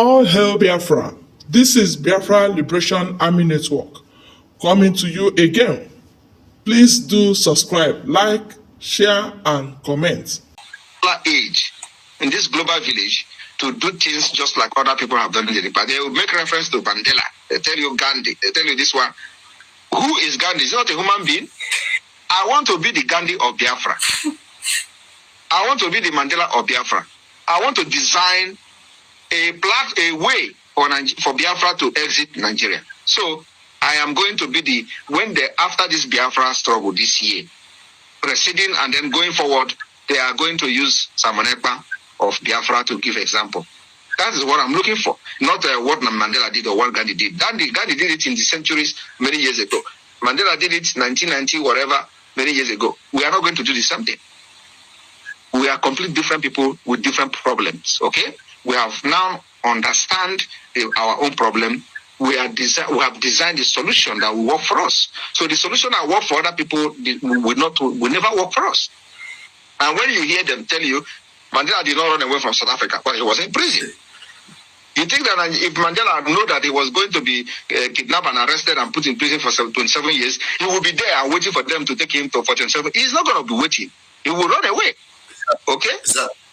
All hail Biafra. This is Biafra Liberation Army Network coming to you again. Please do subscribe, like, share, and comment. Age in this global village to do things just like other people have done in the past. They will make reference to Mandela. They tell you Gandhi. They tell you this one. Who is Gandhi? Is not a human being. I want to be the Gandhi of Biafra. I want to be the Mandela of Biafra. I want to design a way for Biafra to exit Nigeria. So I am going to be after this Biafra struggle this year, proceeding and then going forward, they are going to use Simon Ekpa of Biafra to give example. That is what I'm looking for, not what Mandela did or what Gandhi did. Gandhi did it in the centuries many years ago. Mandela did it 1990, whatever, many years ago. We are not going to do the same thing. We are completely different people with different problems, okay? We have now understand our own problem. We have designed a solution that will work for us. So the solution that work for other people will never work for us. And when you hear them tell you, Mandela did not run away from South Africa, but he was in prison. You think that if Mandela knew that he was going to be kidnapped and arrested and put in prison for 27 years, he will be there and waiting for them to take him to 27. He's not going to be waiting. He will run away. Okay?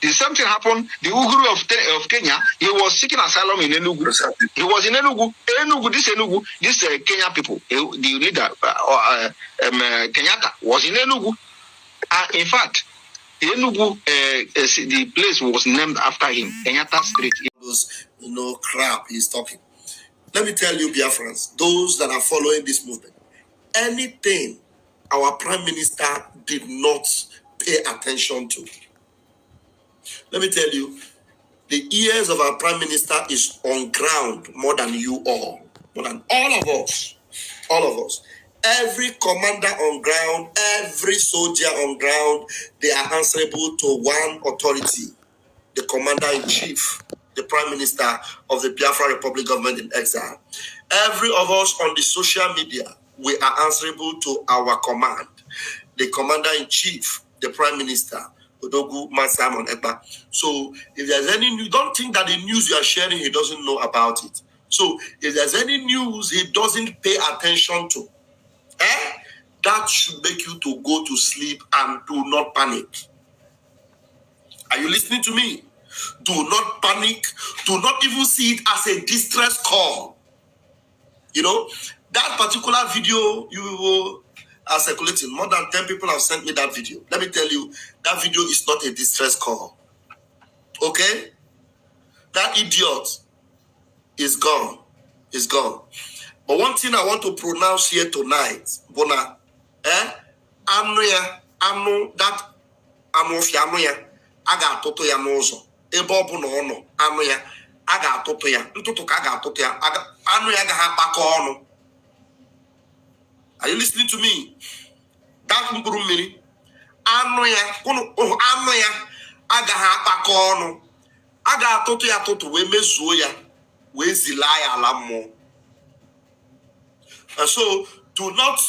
The same thing happened. The Uhuru of Kenya, he was seeking asylum in Enugu. He was in Enugu. This Kenya people, the leader, Kenyatta, was in Enugu. In fact, Enugu, the place was named after him, Kenyatta Street. Those, crap he's talking. Let me tell you, Biafrans, those that are following this movement, anything our Prime Minister did not pay attention to. Let me tell you, the ears of our Prime Minister is on ground more than you all, more than all of us. All of us. Every commander on ground, every soldier on ground, they are answerable to one authority, the commander-in-chief, the Prime Minister of the Biafra Republic government in exile. Every of us on the social media, we are answerable to our command, the commander-in-chief, the Prime Minister, Odogu Masamon Ekpa. So if there's any news, don't think that the news you are sharing, he doesn't know about it. So if there's any news he doesn't pay attention to, that should make you to go to sleep and do not panic. Are you listening to me? Do not panic. Do not even see it as a distress call. That particular video you are circulating, more than 10 people have sent me that video. Let me tell you, that video is not a distress call. Okay? That idiot is gone. Is gone. But one thing I want to pronounce here tonight, Bona, aga toto ya n'ụzọ ebe ọ bụ na ọ nọ anụ ya aga atoto ya ntụtụ ka aga atoto ya anụ ya agaghị akpakọ ọnụ. Are you listening to me? That mkpụrụ mmiri anụ ya agaghị akpakọ ọnụ, aga atoto ya atoto wee mezuo ya wee zilaa ya ala mmụọ. And so do not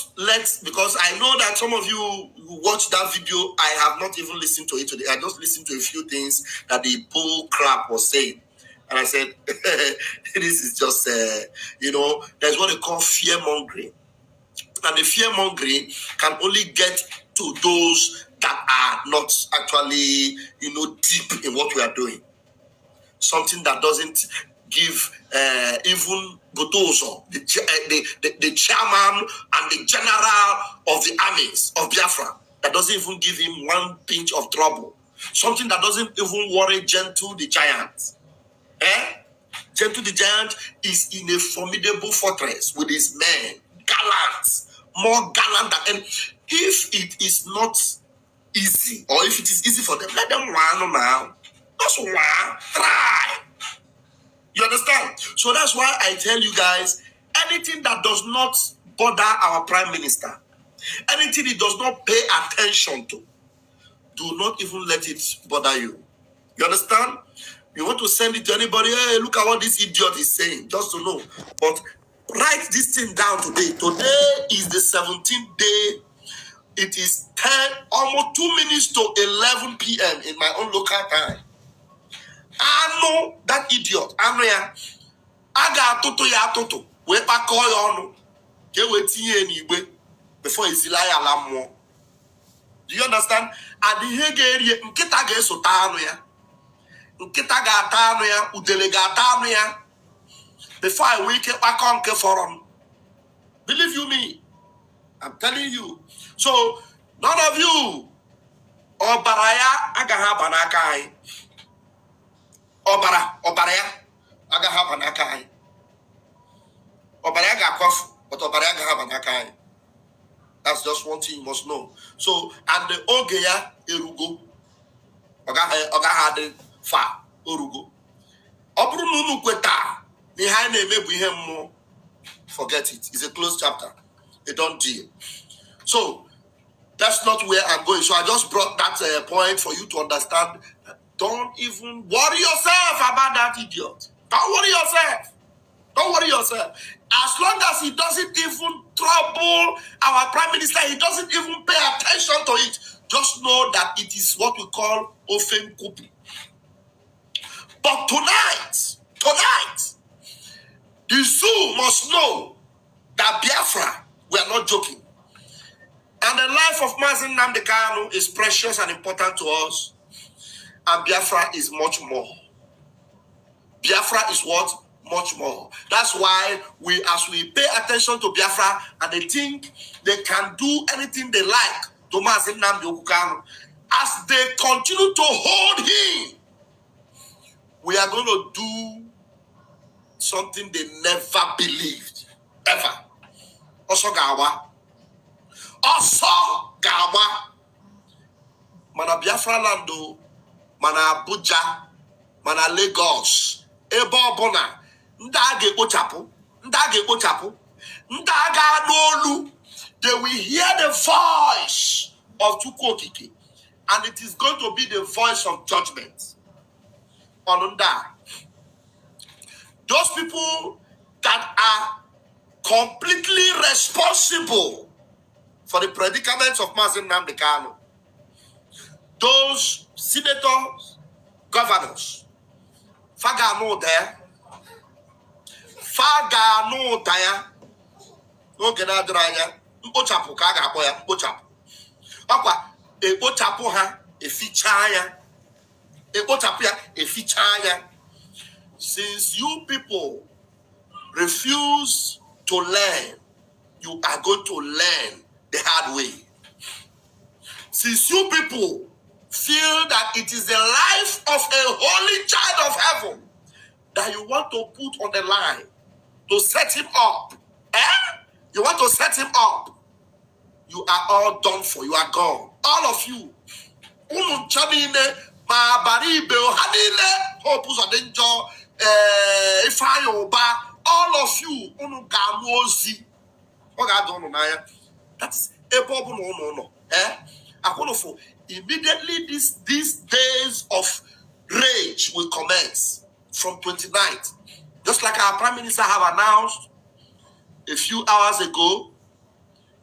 because I know that some of you who watch that video, I have not even listened to it today. I just listened to a few things that the bull crap was saying. And I said, this is just, there's what they call fear-mongering. And the fear-mongering can only get to those that are not actually, deep in what we are doing. Something that doesn't give even Woto-Woto, the chairman and the general of the armies of Biafra, that doesn't even give him one pinch of trouble. Something that doesn't even worry Gentle the Giant. Gentle the Giant is in a formidable fortress with his men, gallant, more gallant than any. If it is not easy, or if it is easy for them, let them run now. Just one, try. You understand? So that's why I tell you guys, anything that does not bother our Prime Minister, anything he does not pay attention to, do not even let it bother you. You understand? You want to send it to anybody, hey, look at what this idiot is saying, just to know. But write this thing down today. Today is the 17th day. It is almost 2 minutes to 11 p.m. in my own local time. Anu, that idiot, anu ya, aga atutu ya atutu, we pakọ ya ọnụ, ke we tinye n'igbe before izila ya ala mmụọ. Do you understand? And ihe ga-erie, nkịta ga-esota anụ ya. Nkịta ga-ata anụ ya, udele ga-ata anụ ya. Before I wake up, I can't get for them. Believe you me, I'm telling you. So, none of you, Obaraya, agaha banakai. Obaraya, agaha banakai. Obaraya ga kofu, but Obaraya agaha banakai. That's just one thing you must know. So, and the Ogeya, Erugo, Ogaha de Fa, Orugo. Obrununu kweta. Forget it. It's a closed chapter. A done deal. So that's not where I'm going. So I just brought that point for you to understand. Don't even worry yourself about that idiot. Don't worry yourself. Don't worry yourself. As long as he doesn't even trouble our prime minister, he doesn't even pay attention to it. Just know that it is what we call ofen kupi. But tonight, the zoo must know that Biafra, we are not joking. And the life of Mazi Nnamdi Kanu is precious and important to us. And Biafra is much more. Biafra is what? Much more. That's why as we pay attention to Biafra and they think they can do anything they like to Mazi Nnamdi Kanu, as they continue to hold him, we are going to do something they never believed, ever. Also Gawa. Mana Biafra Lando, mana Abuja, mana Lagos, ebe ọbụna, ndị a ga-ekpochapụ, ndị a ga-anụ, they will hear the voice of Chukwu Okike, and it is going to be the voice of judgment. Onunda. Those people that are completely responsible for the predicaments of Mazi Nnamdi Kanu, those senators, governors, Fagano there, Ogena Draya, Mpochapu Kaga Boya, Mpochapu. Papa, a Pochapu ha, a fichaya, a Pochapia, a fichaya. Since you people refuse to learn, you are going to learn the hard way. Since you people feel that it is the life of a holy child of heaven that you want to put on the line to set him up, you want to set him up, you are all done for. You are gone. All of you. All of you, that's no. Immediately these days of rage will commence from 29th. Just like our Prime Minister have announced a few hours ago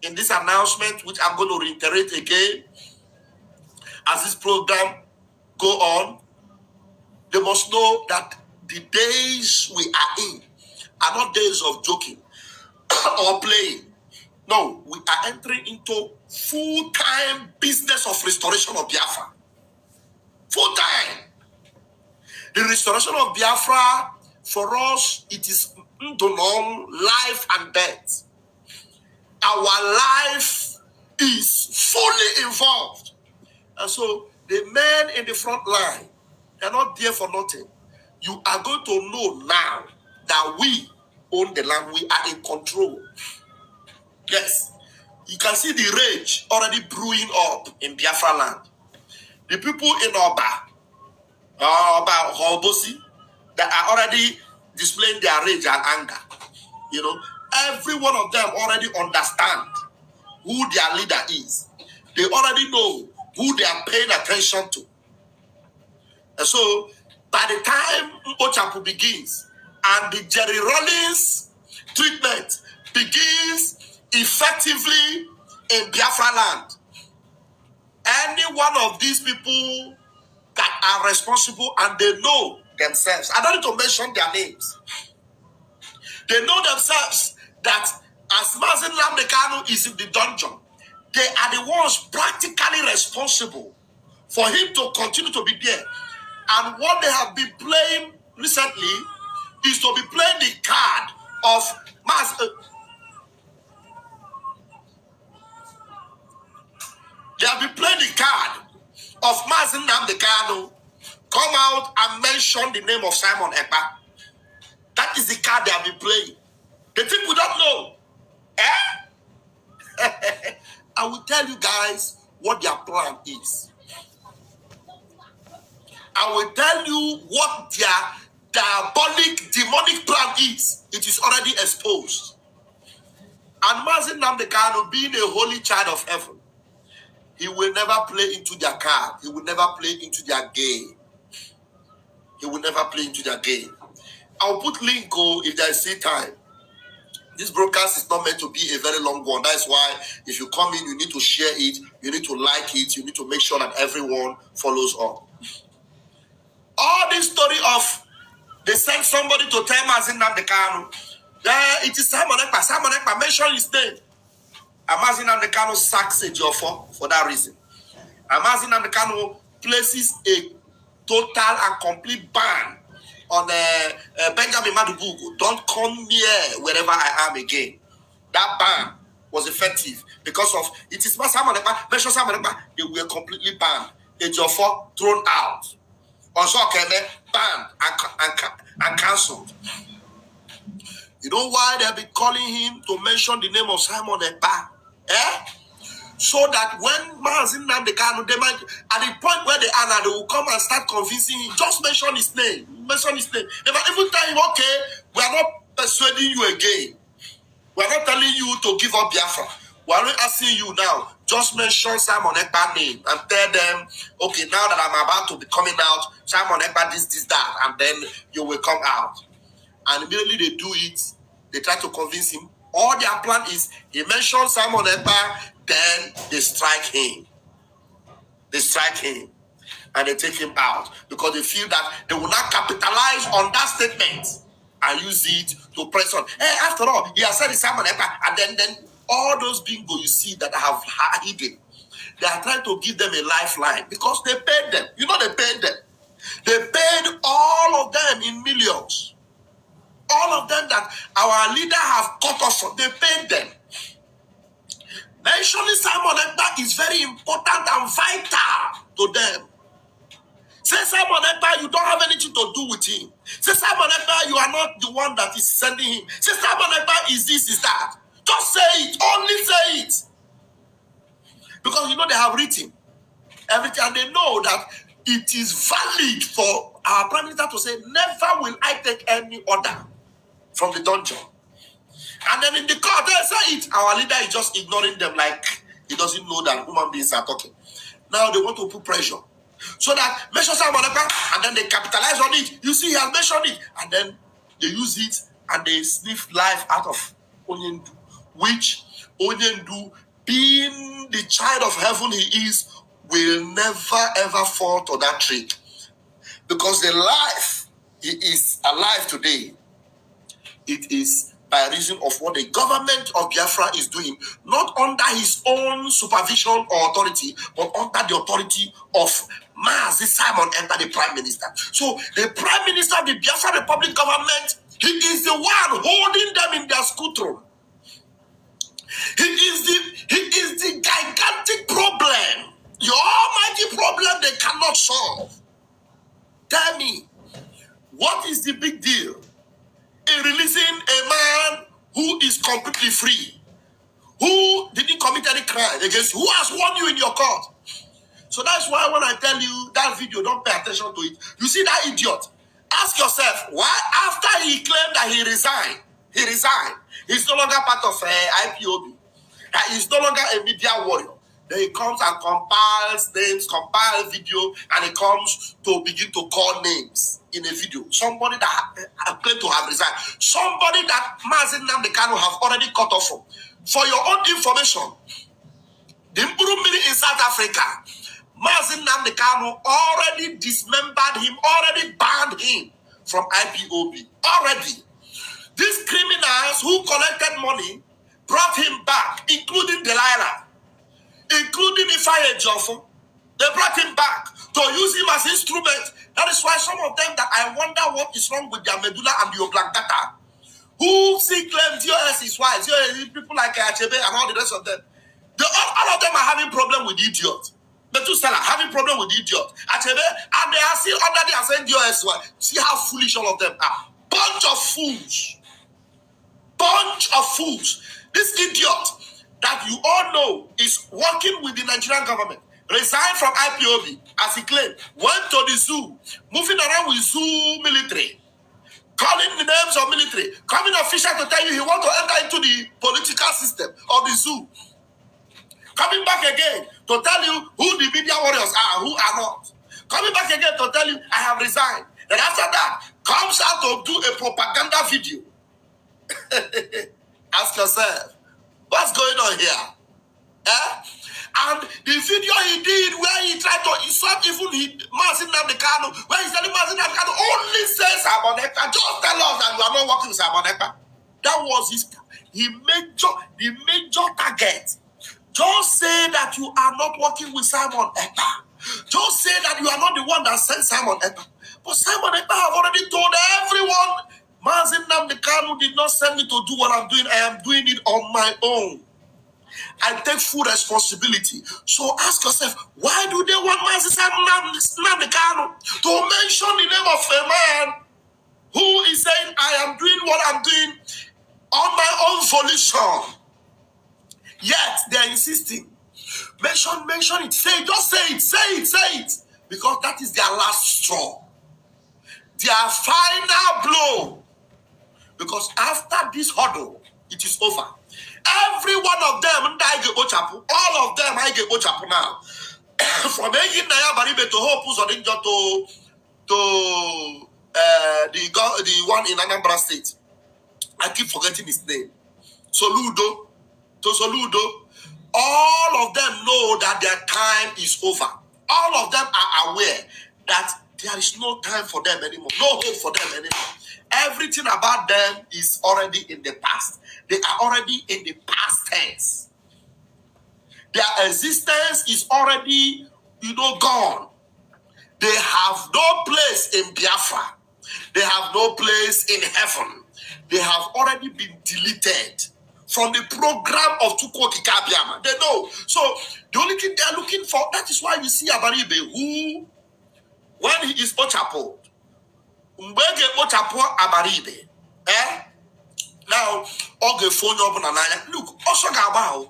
in this announcement, which I'm going to reiterate again as this program go on. They must know that the days we are in are not days of joking or playing. No, we are entering into full-time business of restoration of Biafra. Full-time. The restoration of Biafra, for us, it is life and death. Our life is fully involved. And so, the men in the front line, they're not there for nothing. You are going to know now that we own the land. We are in control. Yes. You can see the rage already brewing up in Biafra land. The people in Oba, Hobosi, that are already displaying their rage and anger. You know, every one of them already understand who their leader is. They already know who they are paying attention to. And so, by the time Ochapu begins and the Jerry Rollins treatment begins effectively in Biafra land, any one of these people that are responsible and they know themselves. I don't need to mention their names. They know themselves that as Mazi Nnamdi Kanu is in the dungeon, they are the ones practically responsible for him to continue to be there. And what they have been playing recently is to be playing the card of Mazi. They have been playing the card of Mazi Nnamdi Kanu. Come out and mention the name of Simon Ekpa. That is the card they have been playing. The people don't know. I will tell you guys what their plan is. I will tell you what their diabolic, demonic plan is. It is already exposed. And Mazi Nnamdi Kanu, being a holy child of heaven, he will never play into their card. He will never play into their game. He will never play into their game. I'll put link if there is still time. This broadcast is not meant to be a very long one. That's why if you come in, you need to share it, you need to like it, you need to make sure that everyone follows up. All this story of they sent somebody to tell Mazi Nnamdi Kanu, it is Simon Ekpa. Simon Ekpa, mention his name. And Mazi Nnamdi Kanu sacks a Jofo for that reason. And Mazi Nnamdi Kanu places a total and complete ban on Benjamin Madubugu. Don't come near wherever I am again. That ban was effective because of it is Simon Ekpa, mention Simon Ekpa, they were completely banned. Ejiofor thrown out. Also banned and cancelled. You know why they've been calling him to mention the name of Simon Ekpa? So that when Mazi Nnamdi Kanu, they might, at the point where they are now, they will come and start convincing him, just mention his name. Mention his name. They might even tell him, okay, we are not persuading you again. We are not telling you to give up Biafra. We are not asking you now, just mention Simon Ekpa's name and tell them, okay, now that I'm about to be coming out, Simon Ekpa this, that, and then you will come out. And immediately they do it, they try to convince him. All their plan is, he mentions Simon Ekpa, then they strike him. They strike him. And they take him out. Because they feel that they will not capitalize on that statement and use it to press on. Hey, after all, he has said it's Simon Ekpa. And then all those bingo you see that I have hidden, they are trying to give them a lifeline because they paid them. You know they paid them. They paid all of them in millions. All of them that our leader have cut off from, they paid them. Mentioning Simon Ekpa is very important and vital to them. Say Simon Ekpa, you don't have anything to do with him. Say Simon Ekpa, you are not the one that is sending him. Say Simon Ekpa is this, is that. Just say it. Only say it. Because you know they have written everything and they know that it is valid for our Prime Minister to say, never will I take any order from the dungeon. And then in the court, they say it. Our leader is just ignoring them like he doesn't know that human beings are talking. Now they want to put pressure. So that mention Simon Ekpa, and then they capitalize on it. You see, he has mentioned it. And then they use it and they sniff life out of Onyendu. Which Onyendu, being the child of heaven he is, will never ever fall to that trick. Because the life he is alive today, it is by reason of what the government of Biafra is doing, not under his own supervision or authority, but under the authority of Mazi Simon Ekpa, the Prime Minister. So the Prime Minister of the Biafra Republic government, he is the one holding them in their school throne. He is the gigantic problem, the almighty problem they cannot solve. Tell me, what is the big deal in releasing a man who is completely free, who didn't commit any crime against you, who has won you in your court? So that's why when I tell you that video, don't pay attention to it. You see that idiot? Ask yourself, why after he claimed that he resigned, he's no longer part of IPOB, that he's no longer a media warrior. Then he comes and compiles names, compiles video, and he comes to begin to call names in a video. Somebody that claimed to have resigned. Somebody that Mazi Nnamdi Kanu have already cut off from. For your own information, the Mburu in South Africa, Mazi Nnamdi Kanu already dismembered him, already banned him from IPOB. Already. These criminals who collected money brought him back, including Delilah, including Ifeanyi Ejiofor. They brought him back to use him as instrument. That is why some of them that I wonder what is wrong with their medulla and the oblongata, who see claim DOS is wise, people like Achebe and all the rest of them. All of them are having problem with idiot. Methuselah having problem with idiot. Achebe, and they are still under the saying DOS. See how foolish all of them are. Bunch of fools. Bunch of fools. This idiot that you all know is working with the Nigerian government, resigned from IPOB, as he claimed, went to the zoo, moving around with zoo military, calling the names of military, coming official to tell you he wants to enter into the political system of the zoo, coming back again to tell you who the media warriors are, who are not, coming back again to tell you I have resigned. Then after that, comes out to do a propaganda video. Ask yourself, what's going on here? Eh? And the video he did where he tried to insult even Mazi Nnamdi Kanu, where he's telling Mazi Nnamdi Kanu only says Aboneka, just tell us that you are not working with Aboneka. That was the major target. Just say that you are not working with Simon Ekpa. Just say that you are not the one that sent Simon Ekpa. But Simon Ekpa have already told everyone, Mazi Nnamdi Kanu did not send me to do what I'm doing. I am doing it on my own. I take full responsibility. So ask yourself, why do they want Mazi Nnamdi Kanu to mention the name of a man who is saying, I am doing what I'm doing on my own volition? Yet they are insisting. Mention it. Say it. Just say it. Because that is their last straw. Their final blow. Because after this hurdle, it is over. Every one of them, all of them, I get Ochapu now. From Egin Naya Baribe to Hope Uzodinjo to the one in Anambra State. I keep forgetting his name. Soludo. All of them know that their time is over. All of them are aware that there is no time for them anymore. No hope for them anymore. Everything about them is already in the past. They are already in the past tense. Their existence is already, gone. They have no place in Biafra. They have no place in heaven. They have already been deleted from the program of Tukwo Kikabiama. They know. So the only thing they are looking for, that is why you see Abaribe, who, when he is Ochapo, Mbege Ochapo Abaribe, now, Oge phone up and look, also Gaba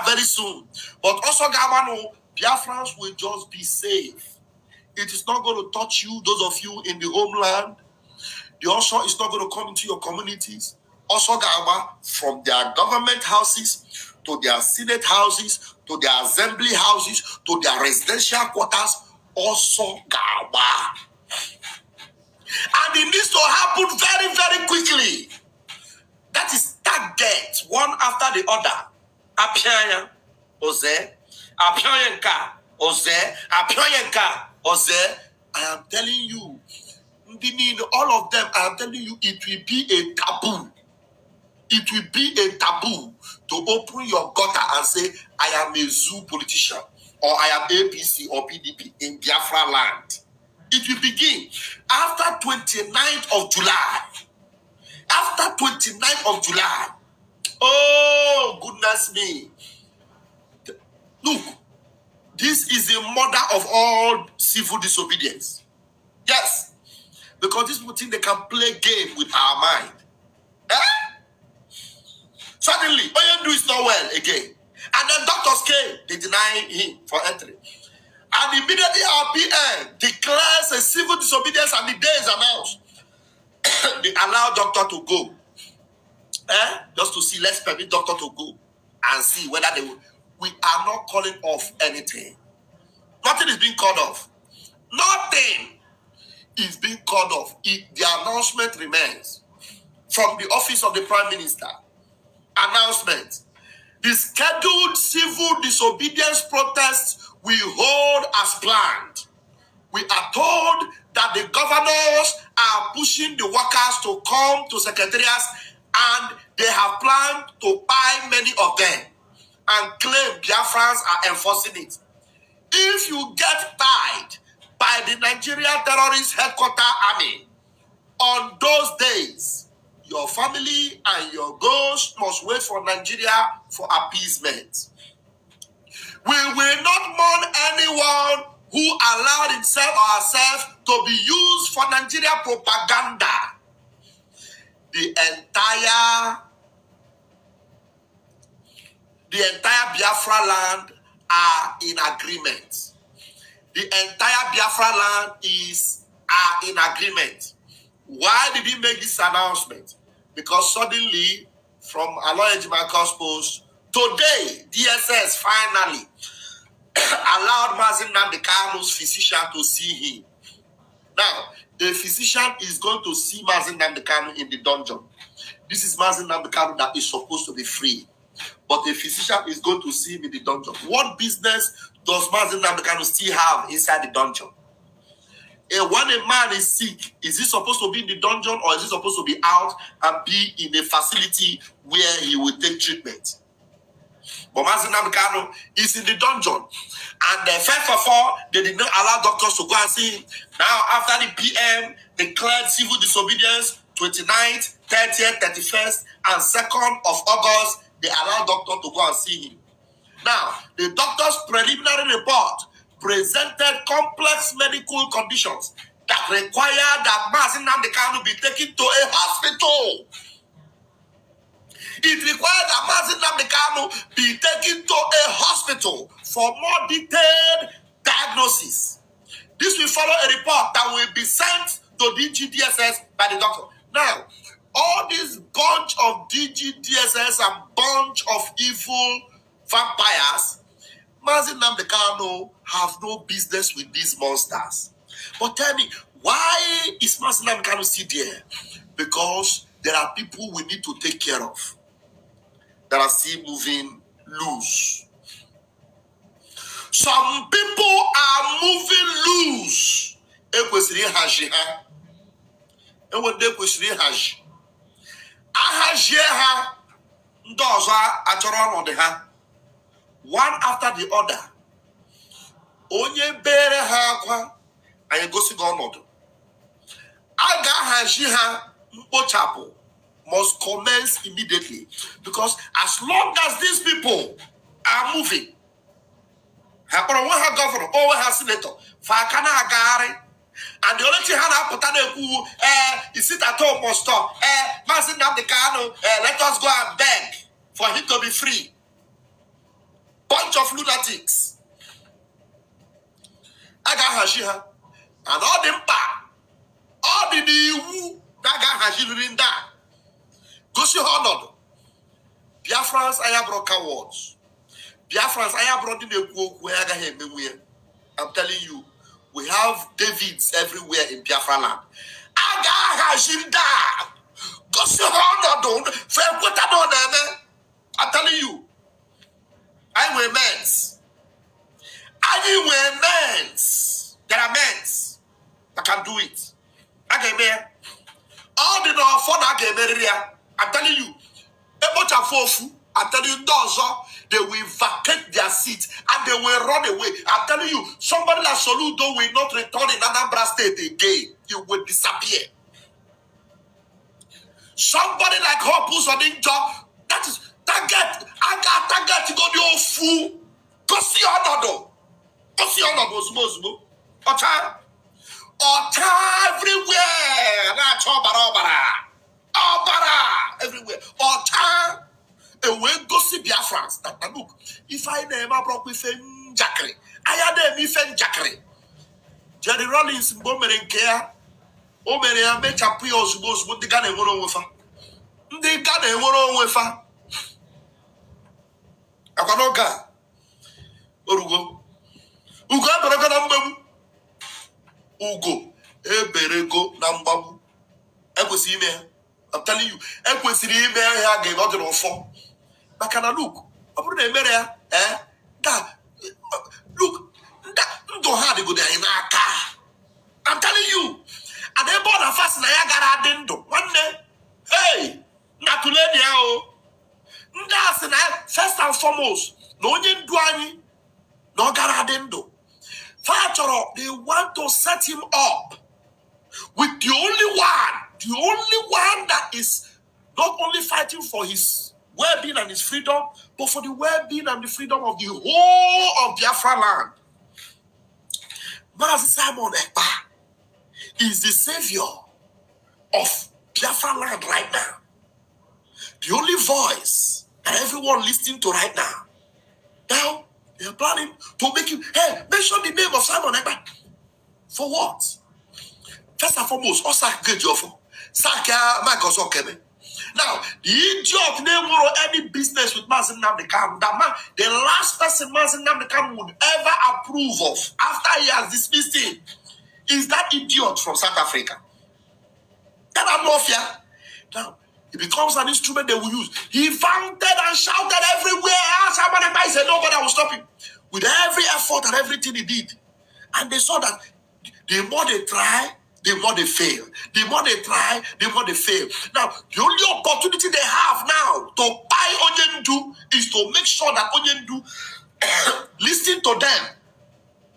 very soon. But also Gaba, no, Biafrans will just be safe. It is not going to touch you, those of you in the homeland. The Osho is not going to come into your communities. Also Gaba, from their government houses to their senate houses to their assembly houses to their residential quarters, also Gaba. And it needs to happen very, very quickly. That is target, one after the other. Apyanya, Oze. Apyanyenka, Oze. Apyanyenka, Oze. I am telling you, all of them, I am telling you, it will be a taboo. It will be a taboo to open your gutter and say, I am a zoo politician, or I am APC or PDP in Biafra land. It will begin after 29th of July. After 29th of July. Oh, goodness me. Look, this is the mother of all civil disobedience. Yes. Because these people think they can play game with our mind. Suddenly, Oyendu is not well again. And then doctors came, they deny him for entry. And immediately our PM declares a civil disobedience and the day is announced. They allow doctor to go. Just to see, let's permit doctor to go and see whether they will. We are not calling off anything. Nothing is being called off. Nothing is being called off. The announcement remains from the office of the Prime Minister. Announcement. The scheduled civil disobedience protests we hold as planned. We are told that the governors are pushing the workers to come to secretariats, and they have planned to buy many of them and claim Biafrans are enforcing it. If you get tied by the Nigerian terrorist headquarters army on those days, your family and your ghost must wait for Nigeria for appeasement. We will not mourn anyone who allowed himself or herself to be used for Nigeria propaganda. The entire Biafra land are in agreement. The entire Biafra land are in agreement. Why did he make this announcement? Because suddenly, from Aloy Ejimakor's post, today, DSS finally allowed Mazi Nnamdi Kanu's physician to see him. Now, the physician is going to see Mazi Nnamdi Kanu in the dungeon. This is Mazi Nnamdi Kanu that is supposed to be free. But the physician is going to see him in the dungeon. What business does Mazi Nnamdi Kanu still have inside the dungeon? And when a man is sick, is he supposed to be in the dungeon, or is he supposed to be out and be in a facility where he will take treatment? But Mazi Nnamdi Kanu is in the dungeon. And first of all, they did not allow doctors to go and see him. Now, after the PM declared civil disobedience, 29th, 30th, 31st, and 2nd of August, they allowed doctors to go and see him. Now, the doctor's preliminary report presented complex medical conditions that require that Mazi Nnamdi Kanu be taken to a hospital. It required that Mazi Nnamdi Kanu be taken to a hospital for more detailed diagnosis. This will follow a report that will be sent to DGDSS by the doctor. Now, all this bunch of DGDSS and bunch of evil vampires, Mazi Nnamdi Kanu have no business with these monsters. But tell me, why is Mazi Nnamdi Kanu still there? Because there are people we need to take care of that are still moving loose. Some people are moving loose. Ekwesiri haji ha. Enwede ekwesiri haji. Ahaji ha. Ndị ọzọ achọrọ ọnọdụ ha. One after the other. Onye bere ha akwa, anyị gosi gị ọnọdụ. A ga-ahaji ha mkpochapụ must commence immediately, because as long as these people are moving, governor or senator, and the only thing is it at home must stop. Mazi Nnamdi Kanu, let us go and beg for him to be free. Bunch of lunatics. I got Hashiha, and all them all the new that got Hashirin that. Gosi Honod. Biafrans, I have brought cowards. Biafrans, I have brought in the where I'm telling you, we have Davids everywhere in Biafra land. Aga Hashimda. Gosi Honod. I'm telling you. I wear men's. There are men's that can do it. I get all the no for that I'm telling you, I'm telling you, they will vacate their seat and they will run away. I'm telling you, somebody like Soludo will not return in Anambra State again. He will disappear. Somebody like Hopus or Ninja, that is target. I got target to go the fool. Go see another. Go see another. Ota everywhere. That's all everywhere. Ota. And when go see Biafrans, that look, if I name a broke with Jackery, I had them if Jackery. Jerry Rollins, Bomering care. Oh, many are make a prios goes with the gun and one with her. They got a one with her. Akanoga. Ugo. Ugo, Ugo. Eberego, Nambabu. Equus email. I'm telling you, Equus email here gave out the four. But can I look? Look, I'm telling you. And they born a fast Nayagara Dindo. One day, hey, Natulenia. First and foremost, no yen duani, no garadendo. Fatoro, they want to set him up with the only one that is not only fighting for his well-being and his freedom, but for the well-being and the freedom of the whole of Biafra land. Mazi Simon Ekpa is the savior of Biafra land right now. The only voice that everyone listening to right now. Now, they're planning to make you, hey, mention the name of Simon Ekpa. For what? First and foremost, Osak Gejofo. Saka Michael Sokeme. Now, the idiot name or any business with Mazen Namdekam, that man, the last person Mazen Namdekam would ever approve of after he has dismissed him is that idiot from South Africa. That I'm mafia. Now, it becomes an instrument they will use. He founded and shouted everywhere. Simon Ekpa said nobody will stop him. With every effort and everything he did. And they saw that the more they try, the more they fail. The more they try, the more they fail. Now, the only opportunity they have now to buy Onyendu is to make sure that Onyendu listen to them.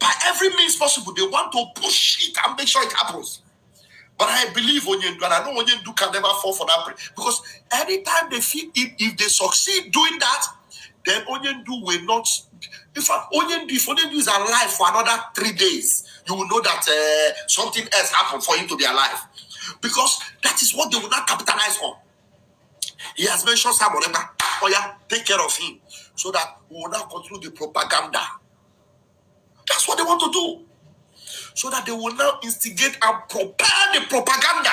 By every means possible, they want to push it and make sure it happens. But I believe Onyendu, and I know Onyendu can never fall for that. Because anytime they feel, if they succeed doing that, then Onyendu will not. If Onyendu is alive for another 3 days, you will know that something else happened for him to be alive. Because that is what they will not capitalize on. He has mentioned Simon Ekpa. Oh yeah, take care of him. So that we will not continue the propaganda. That's what they want to do. So that they will now instigate and prepare the propaganda.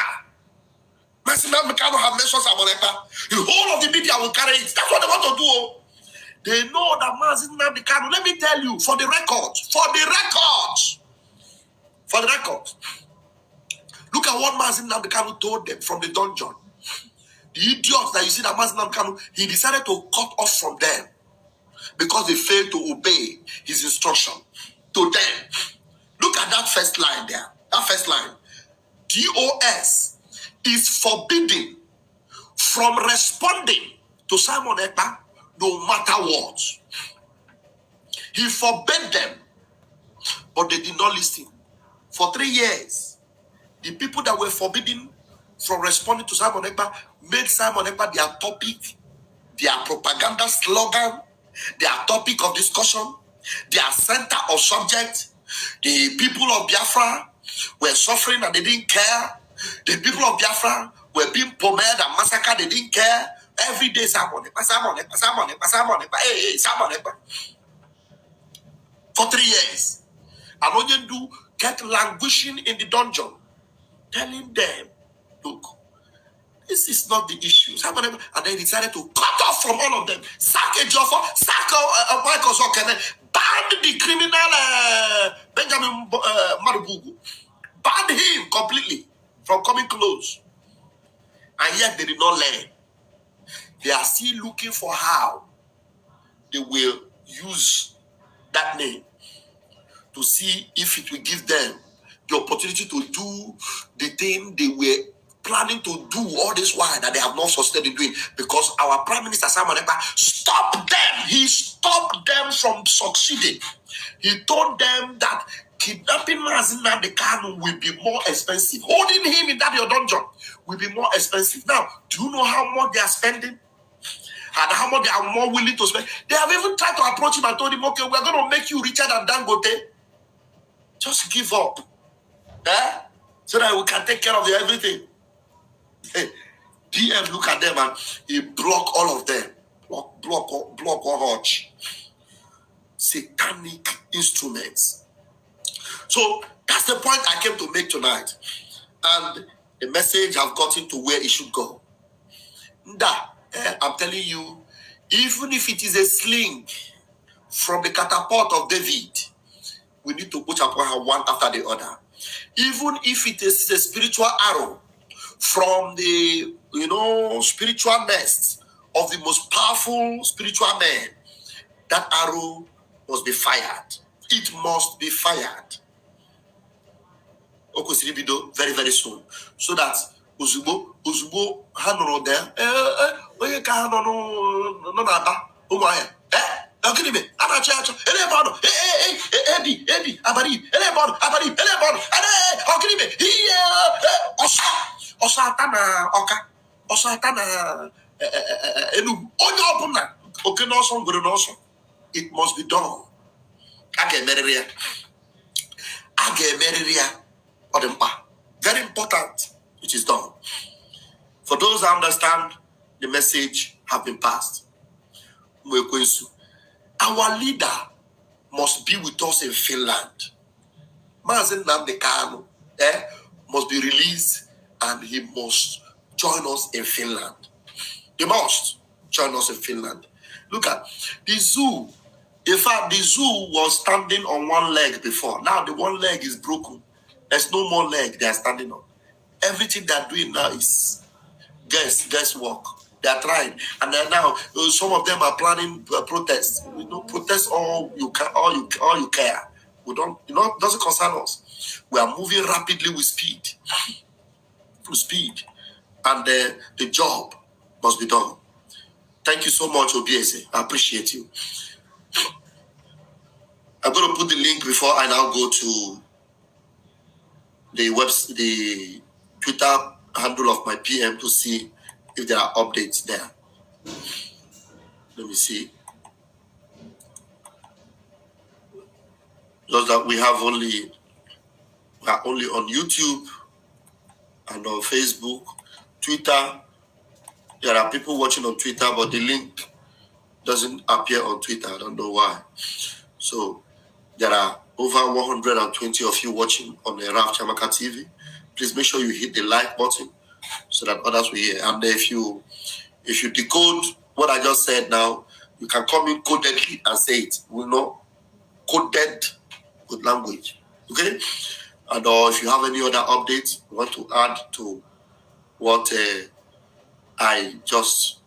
Mesina Mekano have mentioned Simon Ekpa. The whole of the media will carry it. That's what they want to do. They know that Mazin Namdekano, let me tell you, for the record, look at what Mazin Namdekano told them from the dungeon. The idiots that you see that Mazin Namdekano, he decided to cut off from them because they failed to obey his instruction to them. Look at that first line there. That first line. DOS is forbidden from responding to Simon Ekpa no matter what. He forbade them, but they did not listen. For 3 years, the people that were forbidden from responding to Simon Ekpa made Simon Ekpa their topic, their propaganda slogan, their topic of discussion, their center of subject. The people of Biafra were suffering and they didn't care. The people of Biafra were being pommeled and massacred, they didn't care. Every day, Simon Ekpa. Hey, Simon Ekpa. For 3 years. And Onyendu kept languishing in the dungeon, telling them, look, this is not the issue. Simon Ekpa, and they decided to cut off from all of them. Sack Ejiofor, sack Michael Sokeme, ban the criminal Benjamin Marubugu. Ban him completely from coming close. And yet they did not learn. They are still looking for how they will use that name to see if it will give them the opportunity to do the thing they were planning to do all this while that they have not succeeded in doing. Because our Prime Minister Simon Ekpa stopped them. He stopped them from succeeding. He told them that kidnapping Mazin Namdekano will be more expensive. Holding him in that your dungeon will be more expensive. Now, do you know how much they are spending? And how much they are more willing to spend? They have even tried to approach him and told him, okay, we're going to make you richer than Dangote. Just give up. So that we can take care of everything. Hey, DM look at them and he block all of them. Block all Hodge. Satanic instruments. So that's the point I came to make tonight. And the message have gotten to where it should go. I'm telling you, even if it is a sling from the catapult of David, we need to put upon her one after the other. Even if it is a spiritual arrow from the, spiritual nest of the most powerful spiritual man, that arrow must be fired. It must be fired. Very, very soon. So that Uzubo, Hanoro there, it must be done. Very important. It is done. For those that understand, the message have been passed. Our leader must be with us in Finland. Mazen Nnamdi Kanu must be released and he must join us in Finland. He must join us in Finland. Look at the zoo. In fact, the zoo was standing on one leg before. Now the one leg is broken. There's no more leg they are standing on. Everything they are doing now is guesswork. They are trying, and then now some of them are planning protests. Protest all you can, all you care. We don't, it doesn't concern us. We are moving rapidly with speed, and the job must be done. Thank you so much, Obiese. I appreciate you. I'm going to put the link before I now go to the Twitter handle of my PM to see if there are updates there. Let me see. Just that we are only on YouTube and on Facebook, Twitter. There are people watching on Twitter, but the link doesn't appear on Twitter. I don't know why. So there are over 120 of you watching on the Raf Chamaka TV. Please make sure you hit the like button so that others will hear. And if you decode what I just said now, you can come in codedly and say it. We know coded with language. Okay? And if you have any other updates you want to add to what I just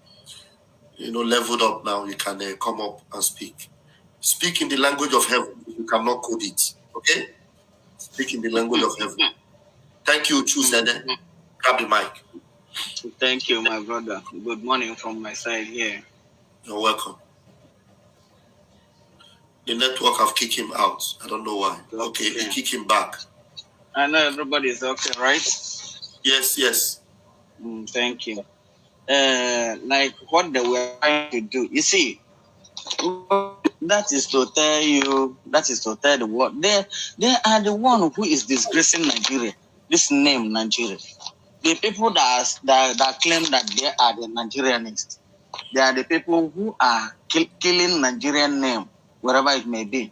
leveled up now, you can come up and speak. Speak in the language of heaven. You cannot code it. Okay? Speak in the language of heaven. Thank you, Chusede. Grab the mic. Thank you, my brother. Good morning from my side here. You're welcome. The network have kicked him out. I don't know why. Okay, he kicked him back. I know everybody is okay, right? Yes. Thank you. Like what they were trying to do. You see, that is to tell the world. They are the one who is disgracing Nigeria. This name Nigeria. The people that claim that they are the Nigerianists. They are the people who are killing Nigerian name, wherever it may be.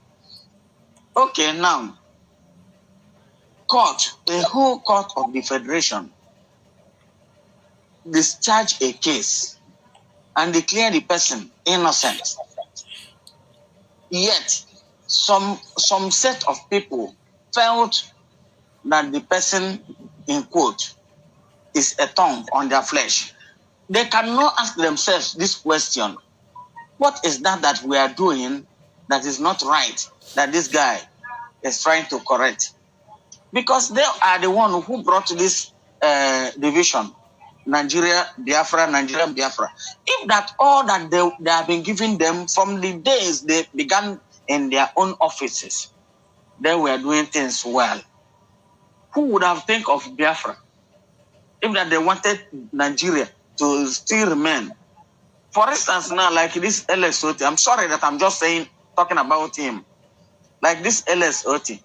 Okay, now, the whole court of the Federation discharge a case and declare the person innocent. Yet, some set of people felt that the person in quote is a thorn on their flesh. They cannot ask themselves this question: what is that we are doing that is not right, that this guy is trying to correct? Because they are the one who brought this division, Nigeria, Biafra. If that all that they have been giving them from the days they began in their own offices, they were doing things well. Who would have think of Biafra if that they wanted Nigeria to still remain? For instance, now like this LSOT, I'm sorry that I'm just talking about him. Like this LSOT,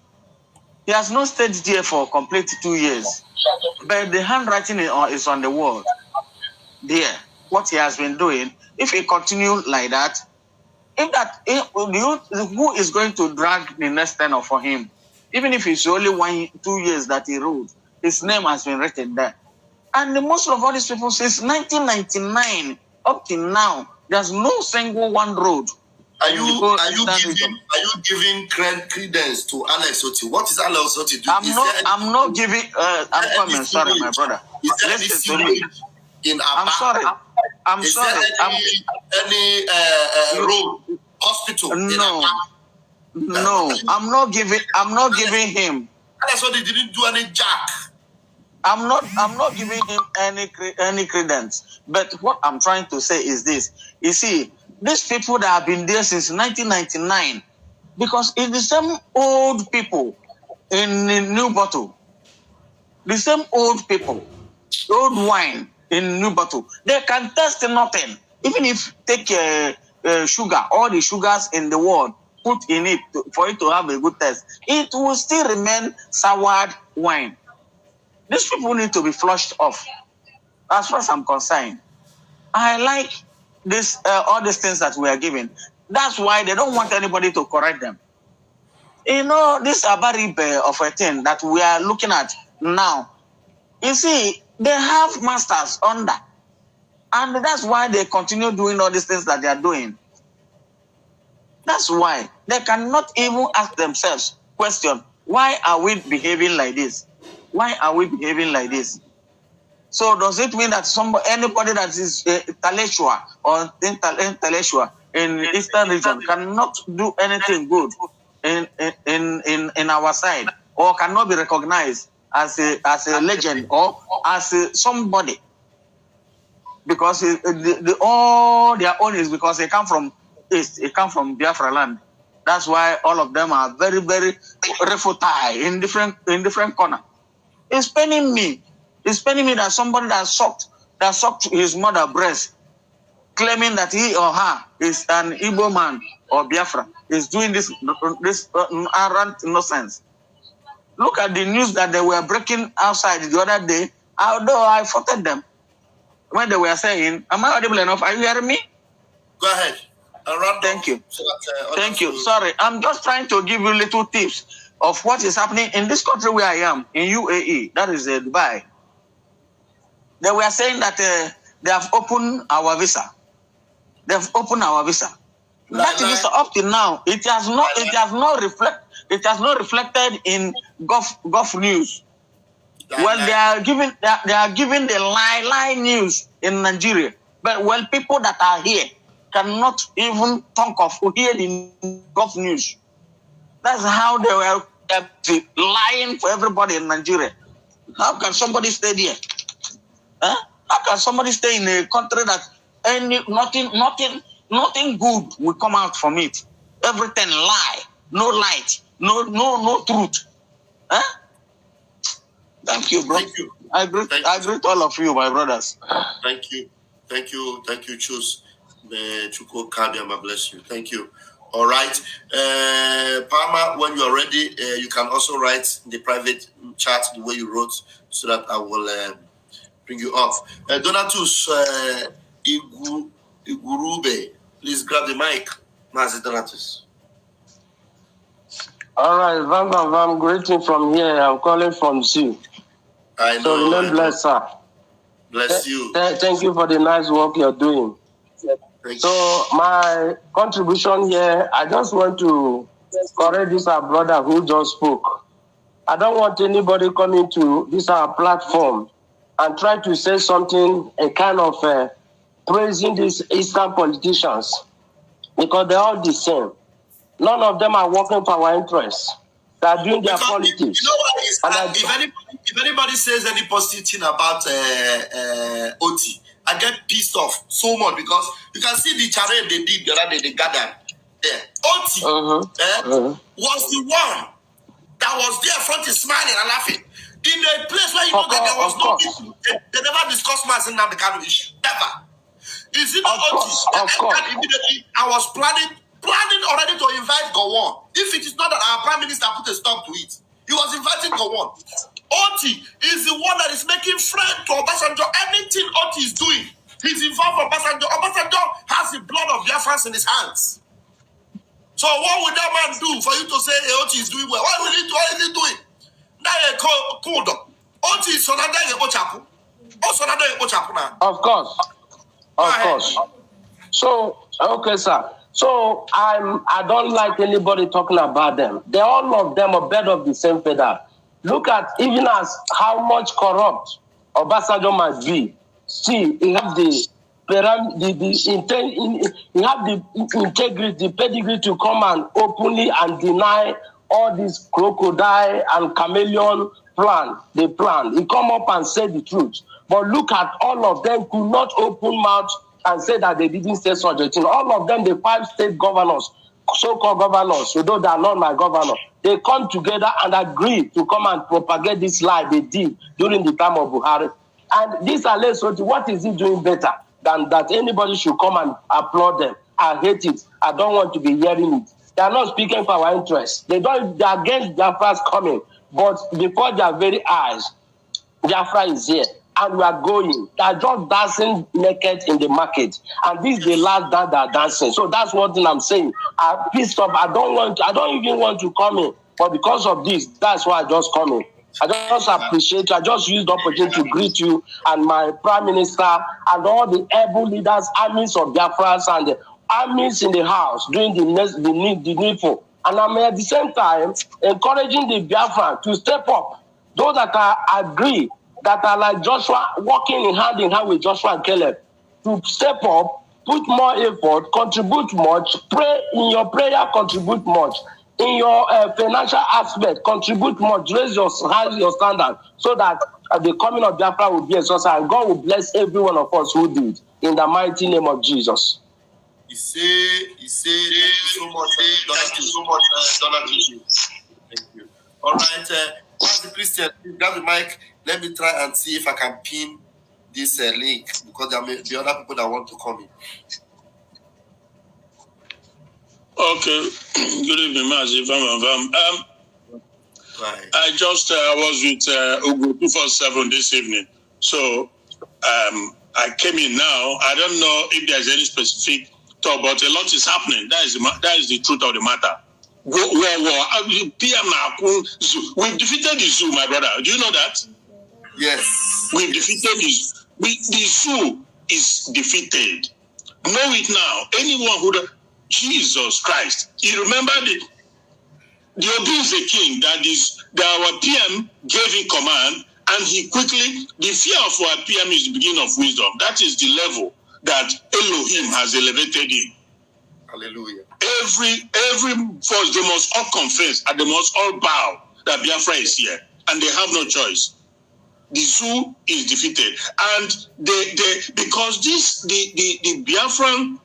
he has not stayed there for complete 2 years, but the handwriting is on the wall. There, what he has been doing. If he continues like that, who is going to drag the next tenor for him? Even if it's only 2 years that he ruled, his name has been written there. And most of all these people, since 1999 up till now, there's no single one road. Are you giving credence to Alex Oti? What is Alex Oti doing? I'm not giving. I'm coming. Sorry, my brother. Listen to me. I'm sorry. Is there any road hospital. No, I'm not giving him. That's why they didn't do any jack. I'm not giving him any credence. But what I'm trying to say is this. You see, these people that have been there since 1999, because it's the same old people in New Bottle. The same old people, old wine in New Bottle. They can taste nothing. Even if take sugar, all the sugars in the world, put in it for it to have a good taste, it will still remain soured wine. These people need to be flushed off. As far as I'm concerned, I like this all these things that we are giving. That's why they don't want anybody to correct them. You know, this abaribe of a thing that we are looking at now. You see, they have masters under, and that's why they continue doing all these things that they are doing. That's why they cannot even ask themselves question: why are we behaving like this? Why are we behaving like this? So does it mean that anybody that is intellectual or intellectual in the Eastern region cannot do anything good in our side, or cannot be recognized as a legend or as somebody? Because all their own is because they come from East, they come from Biafra land. That's why all of them are very, very refutile in different corner. It's paining me. It's paining me that somebody that sucked his mother's breast, claiming that he or her is an Igbo man or Biafra, is doing this arrant nonsense. Look at the news that they were breaking outside the other day. Although I fought them when they were saying, "Am I audible enough? Are you hearing me?" Go ahead. Thank you. Thank you. Sorry, I'm just trying to give you little tips of what is happening in this country where I am, in UAE, that is Dubai. They were saying that they have opened our visa. They've opened our visa. That visa up to now, it has not reflected in Gulf news. Well, they are giving the lie news in Nigeria. But well, people that are here cannot even think of hear the Gulf news. That's how they were lying for everybody in Nigeria. How can somebody stay there? Huh? How can somebody stay in a country that nothing good will come out from it? Everything lie, no light, no truth. Huh? Thank you, bro. Thank you. I greet all of you, my brothers. Thank you, Chus. May Chuko Kadiama bless you. Thank you. All right. Palma, when you are ready, you can also write in the private chat the way you wrote so that I will bring you up. Donatus Igurube, please grab the mic. Mazi Donatus. All right, Vam, greeting from here. I'm calling from Zoo. I know. So remain blessed, sir. Bless you. Thank you for the nice work you're doing. So my contribution here, I just want to correct this our brother who just spoke. I don't want anybody coming to this our platform and try to say something, a kind of praising these Eastern politicians, because they're all the same. None of them are working for our interests. They are doing their politics. You know what is that? If anybody says any positive thing about OT, I get pissed off so much, because you can see the charade they did the other day, they gathered there. OT was the one that was there front is smiling and laughing. In a place where you know that there was no issue. They never discussed Mazin and the kind of issue. Never. Is it not OT? Immediately, I was planning already to invite Gowon. If it is not that our Prime Minister put a stop to it, he was inviting Gowon. Oti is the one that is making friend to Obasanjo. Anything Oti is doing, he's involved with Obasanjo. Obasanjo has the blood of Biafrans in his hands. So what would that man do for you to say Oti is doing well? What is he doing? Oti is Of course. So, okay, sir. So I don't like anybody talking about them. They all of them are bed of the same feather. Look at even as how much corrupt Obasanjo might be. See, he has he have the integrity, the pedigree to come and openly and deny all this crocodile and chameleon plan. They planned. He come up and said the truth. But look at all of them could not open mouth and say that they didn't say such a thing. All of them, the 5 state governors, so-called governors, although they are not my governor, they come together and agree to come and propagate this lie they did during the time of Buhari. And this alleged, what is he doing better than that anybody should come and applaud them? I hate it. I don't want to be hearing it. They are not speaking for our interests. They are against Biafra's coming. But before their very eyes, Biafra is here. And we are going. They are just dancing naked in the market. And this is the last dance they are dancing. So that's one thing I'm saying. I'm pissed off. I don't even want to come in. But because of this, that's why I just come in. I just appreciate you. I just used the opportunity to greet you and my Prime Minister and all the able leaders, armies of Biafra and the armies in the house doing the needful. And I'm at the same time encouraging the Biafra to step up. Those that agree, that are like Joshua, walking in hand with Joshua and Caleb, to step up, put more effort, contribute much, pray in your prayer, contribute much. In your financial aspect, contribute much, raise your standard, so that the coming of Biafra will be a success, and God will bless every one of us who did, in the mighty name of Jesus. He say, thank you so much, Donald. Thank you. All right, Pastor Christian, grab the mic. Let me try and see if I can pin this link, because there may be other people that want to come in. Okay. Good evening, Mazi. Right. I was with Ugo 247 this evening. So I came in now. I don't know if there's any specific talk, but a lot is happening. That is the truth of the matter. We've defeated the zoo, my brother. Do you know that? Yes. We've defeated the zoo. The zoo is defeated. Know it now. Anyone who... Jesus Christ. You remember the Obi is a king that our PM gave him command, and he quickly, the fear of our PM is the beginning of wisdom. That is the level that Elohim has elevated him. Hallelujah. Every force, they must all confess and they must all bow that Biafra is here, and they have no choice. The zoo is defeated, and because the Biafran,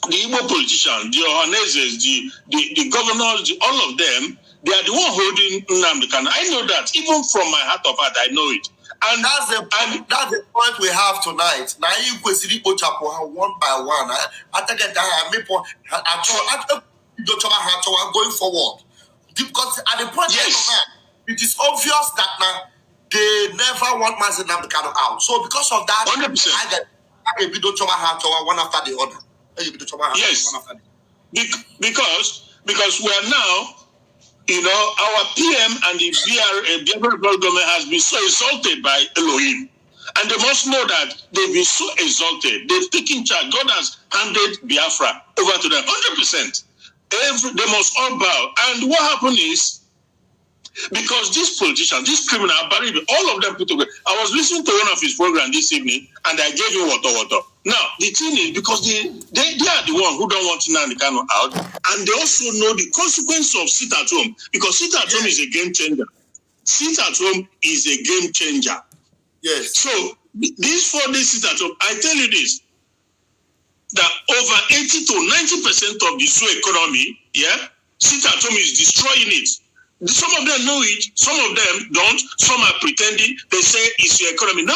the Igbo politicians, the Ohaneses, the governors, all of them, they are the one holding Nnamdi Kanu. I know that. Even from my heart of heart, I know it. And that's the point we have tonight. Now you can see one by one. I think that going forward. Because at the point it is obvious that now they never want Mazi Nnamdi Kanu out. So because of that, 100%. I get one after the other. Yes, because we are now, our PM and the Biafra government has been so exalted by Elohim, and they must know that they've been so exalted. They've taken charge. God has handed Biafra over to them 100%. They must all bow. And what happened is, because these politicians, these criminals, all of them put together. I was listening to one of his programs this evening, and I gave him Woto-Woto. Now, the thing is, because they are the one who don't want Nnamdi Kanu out, and they also know the consequence of sit at home, because sit at home is a game changer. Sit at home is a game changer. Yes. So, these 4 days sit at home, I tell you this, that over 80 to 90% of the zoo economy, sit at home is destroying it. Some of them know it, some of them don't, some are pretending, they say it's your economy. No.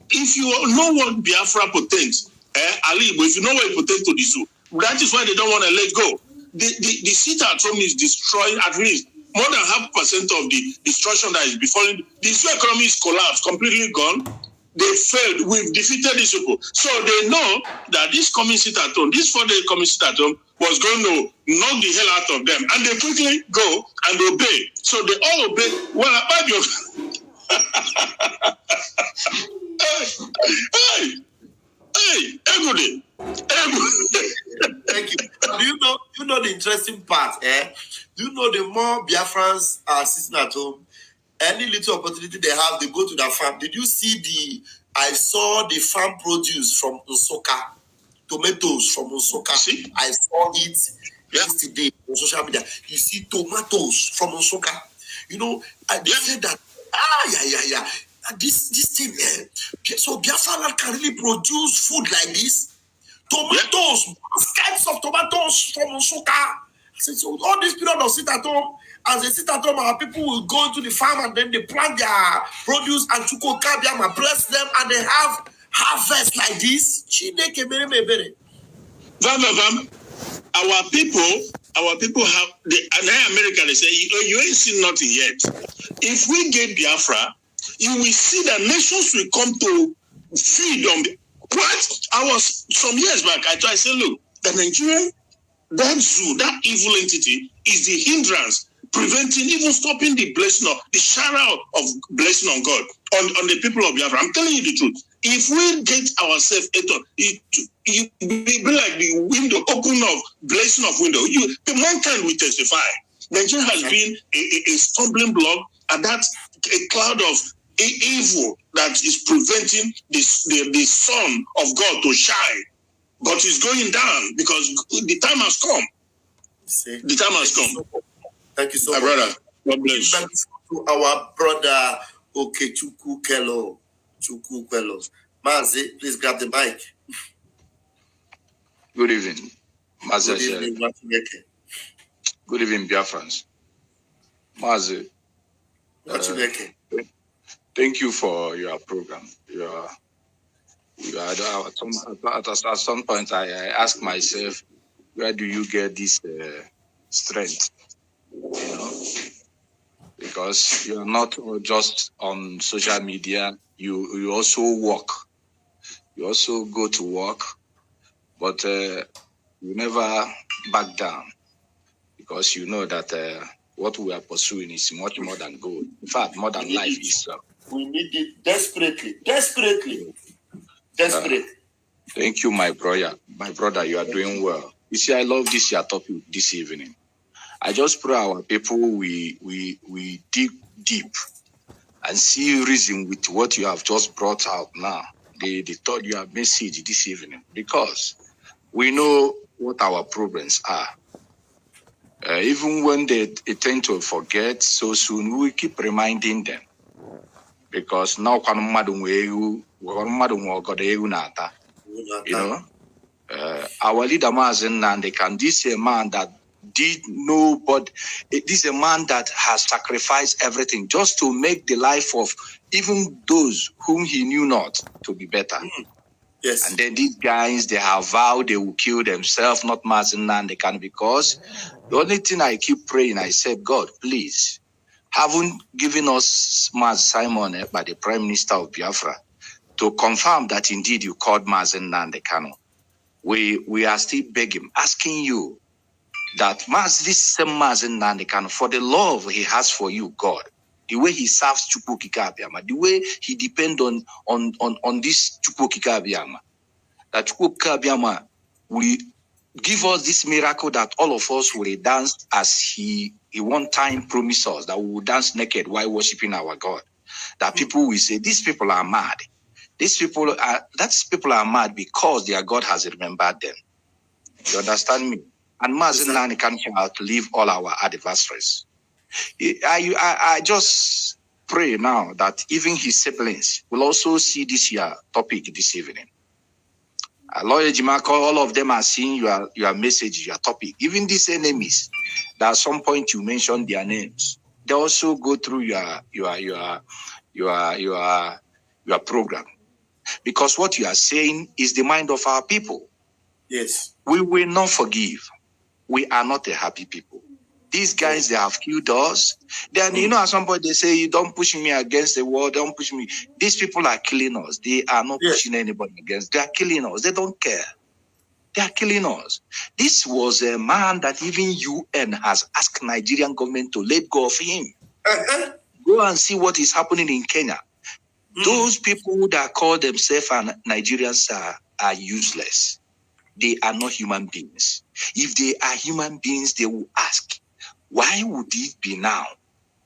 If you know what Biafra potential, if you know what it potential to the zoo, that is why they don't want to let go. The sit at home is destroying at least more than 0.5% of the destruction that is befalling. The zoo economy is collapsed, completely gone. They failed. We've defeated these people. So they know that this coming sit at home, this 4-day coming sit at home, was going to knock the hell out of them. And they quickly go and obey. So they all obey. Well, about your... Hey, everybody. Thank you. Do you know the interesting part? Do you know the more Biafrans are sitting at home, any little opportunity they have, they go to their farm. Did you see the I saw the farm produce from Nsukka, tomatoes from Nsukka. I saw it yesterday on social media. You see tomatoes from Nsukka. You know, I said that, this thing, so Biafra land can really produce food like this. Tomatoes, baskets of tomatoes from Nsukka. I said, so all this period of sit at home, as they sit at home, our people will go into the farm and then they plant their produce and Chuko Kabiama bless them and they have harvest like this. Our people have in America, they say, you ain't seen nothing yet. If we get Biafra, you will see that nations will come to feed on what? I was some years back, I said, look, the Nigerian, that zoo, that evil entity is the hindrance, preventing, even stopping the blessing of the shower of blessing on God, on the people of Biafra. I'm telling you the truth. If we get ourselves it be like the window, open of blessing of window. Mankind will testify. Nigeria has been a stumbling block, and that's a cloud of evil that is preventing the sun of God to shine. But it's going down because the time has come. The time has come. Thank you so my much. Brother. God bless. Thank you to our brother Okechukwu Kelo. Chukwu Kelo. Mazi, please grab the mic. Good evening. Good evening, Good evening, Biafrans. Mazi. Thank you for your program. At some point, I ask myself, where do you get this strength? You know, because you're not just on social media. You also work. You also go to work, but you never back down because you know that what we are pursuing is much more than gold. In fact, more than life itself. We need it desperately. Thank you, my brother. My brother, you are doing well. You see, I love this your topic this evening. I just pray our people we dig deep and see reason with what you have just brought out now. The thought you have message this evening, because we know what our problems are. Even when they tend to forget so soon, we keep reminding them. Because now, you know, our leader Mazen Nande can this a man that did nobody. This is a man that has sacrificed everything just to make the life of even those whom he knew not to be better. Yes. And then these guys, they have vowed they will kill themselves, not Mazen Nande can, because the only thing I keep praying, I said, God, please, haven't given us Maz Simon by the Prime Minister of Biafra to confirm that indeed you called Mazen Nande Kanu. We are still begging, asking you that this same Mazen Nande Kanu, for the love he has for you, God, the way he serves Chukwu Kikabiama, the way he depends on this Chukwu Kikabiama, that Chukwu Kikabiama will give us this miracle that all of us will dance as he one time promised us, that we will dance naked while worshiping our God. That people will say, these people are mad. These people are mad because their God has remembered them. You understand me? And Mazen Nande can outlive all our adversaries. I just pray now that even his siblings will also see this year topic this evening. Lawyer Jimako, all of them are seeing your message, your topic. Even these enemies, that at some point you mentioned their names, they also go through your program. Because what you are saying is the mind of our people. Yes. We will not forgive. We are not a happy people. These guys, they have killed us. Then, at some point they say, you don't push me against the wall, don't push me. These people are killing us. They are not pushing anybody against. They are killing us. They don't care. They are killing us. This was a man that even UN has asked Nigerian government to let go of him. Go and see what is happening in Kenya. Those people that call themselves Nigerians are useless. They are not human beings. If they are human beings, they will ask, why would it be now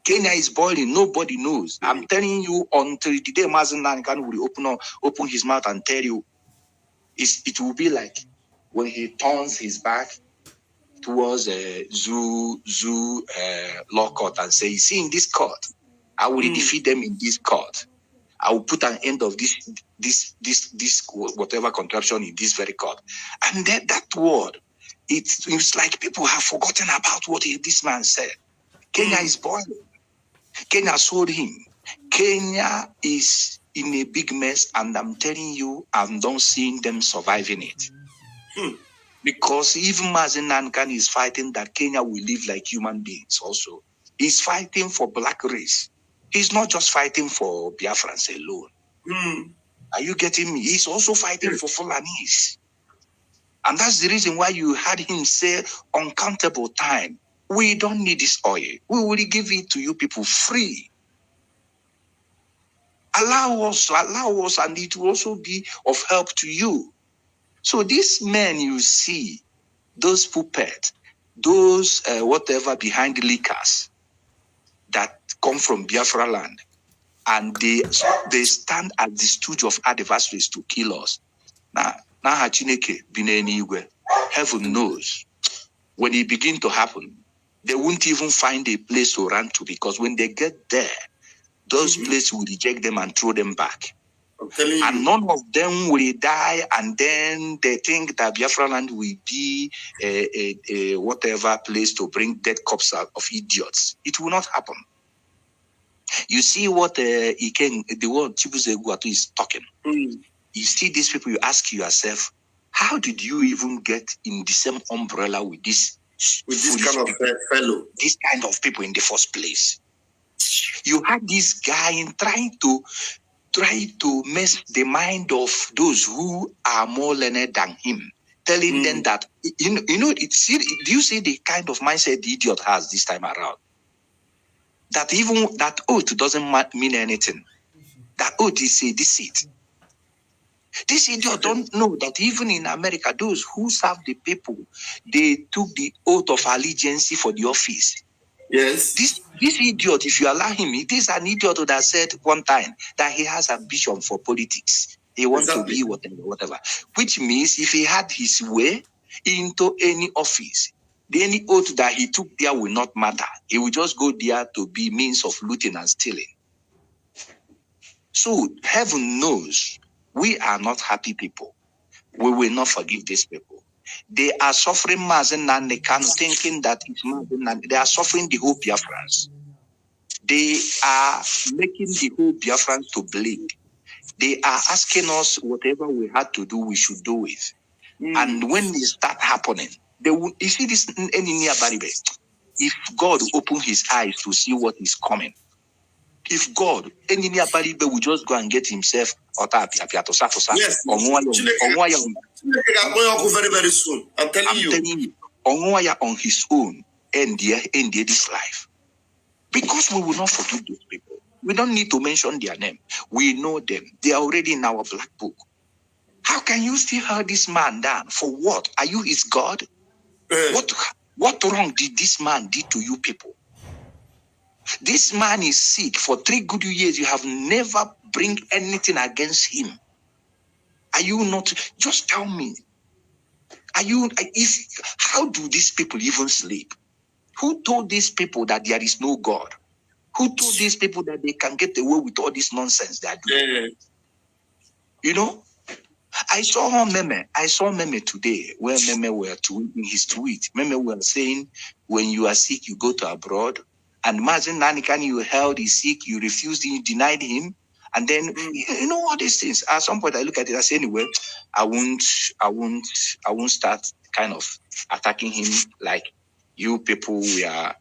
Kenya is boiling. Nobody knows. I'm telling you, until the day Mazen Nankan will open his mouth and tell you, it will be like when he turns his back towards Zoo law court and say, see, in this court, I will defeat them in this court. I will put an end of this whatever contraption in this very court. And that word, it's like people have forgotten about what this man said. Kenya is boiling. Kenya sold him. Kenya is in a big mess, and I'm telling you, I'm not seeing them surviving it. Because even Mazen Nankan is fighting that Kenya will live like human beings also. He's fighting for black race. He's not just fighting for Biafrans alone. Are you getting me? He's also fighting for Fulanis. And that's the reason why you had him say uncountable time. We don't need this oil. We will give it to you people free. Allow us, and it will also be of help to you. So these men you see, those puppets, those whatever behind the liquors that come from Biafra land, and they stand at the stooge of adversaries to kill us. Now heaven knows when it begin to happen, they won't even find a place to run to, because when they get there, those places will reject them and throw them back. And none of them will die, and then they think that Biafra land will be a whatever place to bring dead corpses of idiots. It will not happen. You see what the word Chibuze is talking. You see these people, you ask yourself, how did you even get in the same umbrella with this kind of fellow? This kind of people in the first place. You had this guy trying to mess the mind of those who are more learned than him, telling them that, do you see the kind of mindset the idiot has this time around? That even that oath doesn't mean anything. That oath is a deceit. This idiot don't know that even in America, those who serve the people, they took the oath of allegiance for the office. Yes. This idiot, if you allow him, it is an idiot that said one time that he has ambition for politics. He wants to be whatever. Which means if he had his way into any office, any oath that he took there will not matter. He will just go there to be means of looting and stealing. So heaven knows we are not happy people. We will not forgive these people. They are suffering Mazen Nandekan, thinking that it's Mazen. They are suffering the whole Biafrans. They are making the whole Biafrans to bleed. They are asking us whatever we had to do, we should do it. And when it start happening, they will. You see this any near Baribe. If God open his eyes to see what is coming, if God any near Baribe will just go and get himself yes. Very, very soon. I'm telling you. On his own, end this life. Because we will not forgive those people. We don't need to mention their name. We know them. They are already in our black book. How can you still hold this man down? For what? Are you his God? What wrong did this man do to you people? This man is sick for 3 good years. You have never bring anything against him. Are you not? Just tell me. How do these people even sleep? Who told these people that there is no God? Who told these people that they can get away with all this nonsense they are doing? You know? I saw Meme today, where Meme were tweeting his tweet. Meme were saying, when you are sick, you go to abroad. And Mazen Nanikan, you held is sick, you refused, you denied him. And then, you know all these things. At some point, I look at it, I say, anyway, I won't start kind of attacking him like you people were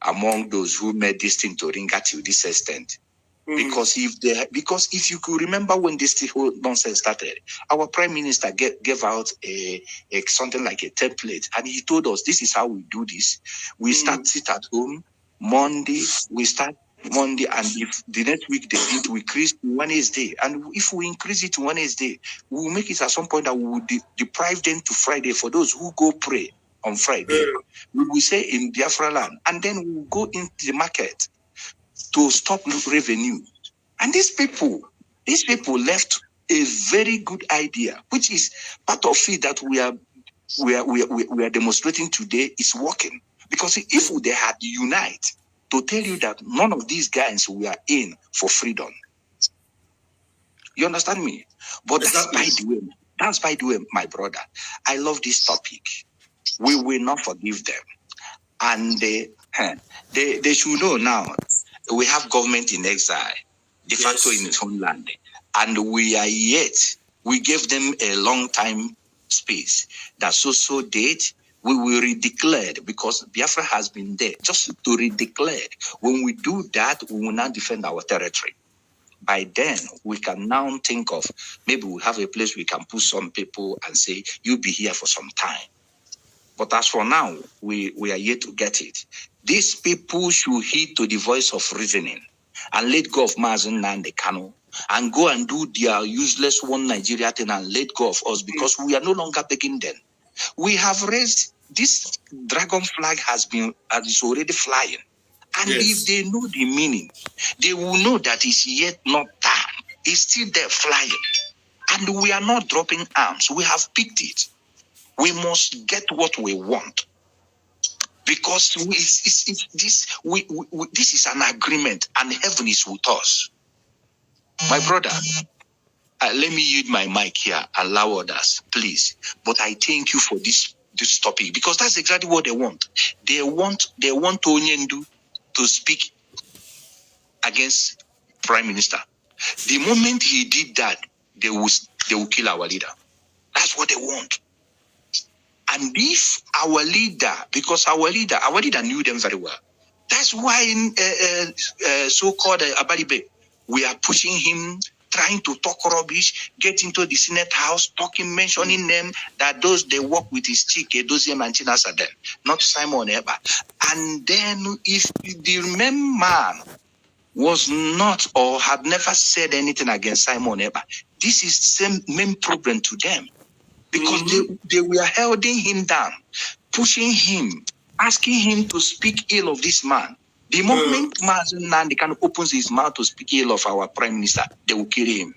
among those who made this thing to ring at you this extent. Because if you could remember when this whole nonsense started, our prime minister gave out a something like a template, and he told us this is how we do this. We sit at home Monday. We start Monday, and if the next week they did, we increase to Wednesday. And if we increase it to Wednesday, we will make it at some point that we will deprive them to Friday for those who go pray on Friday. We will say in Biafra land, and then we will go into the market to stop revenue. And these people left a very good idea, which is part of it that we are demonstrating today is working. Because if they had unite to tell you that none of these guys were in for freedom. You understand me? But that's by the way, my brother. I love this topic. We will not forgive them. And they should know now, we have government in exile, de facto in its own land. And we gave them a long time space. That so date, we will redeclare, because Biafra has been there, just to redeclare. When we do that, we will now defend our territory. By then, we can now think of, maybe we have a place we can put some people and say, you be here for some time. But as for now, we are yet to get it. These people should heed to the voice of reasoning and let go of Mazen Nnamdi Kanu and go and do their useless one Nigeria thing and let go of us, because we are no longer begging them. We have raised, this dragon flag is already flying. And if they know the meaning, they will know that it's yet not done. It's still there flying. And we are not dropping arms. We have picked it. We must get what we want, because this is an agreement, and heaven is with us. My brother, let me use my mic here. Allow others, please. But I thank you for this topic, because that's exactly what they want. They want Onyendu to speak against Prime Minister. The moment he did that, they will kill our leader. That's what they want. And if our leader, because our leader knew them very well. That's why in so-called Abaribe, we are pushing him, trying to talk rubbish, get into the Senate House, mentioning them, that those they work with his chick, those and Chinasa, not Simon Eba. And then if the man was not or had never said anything against Simon Eba, this is the same main problem to them. Because they were holding him down, pushing him, asking him to speak ill of this man. The moment Mazen Nnamdi Kanu opens his mouth to speak ill of our Prime Minister, they will kill him.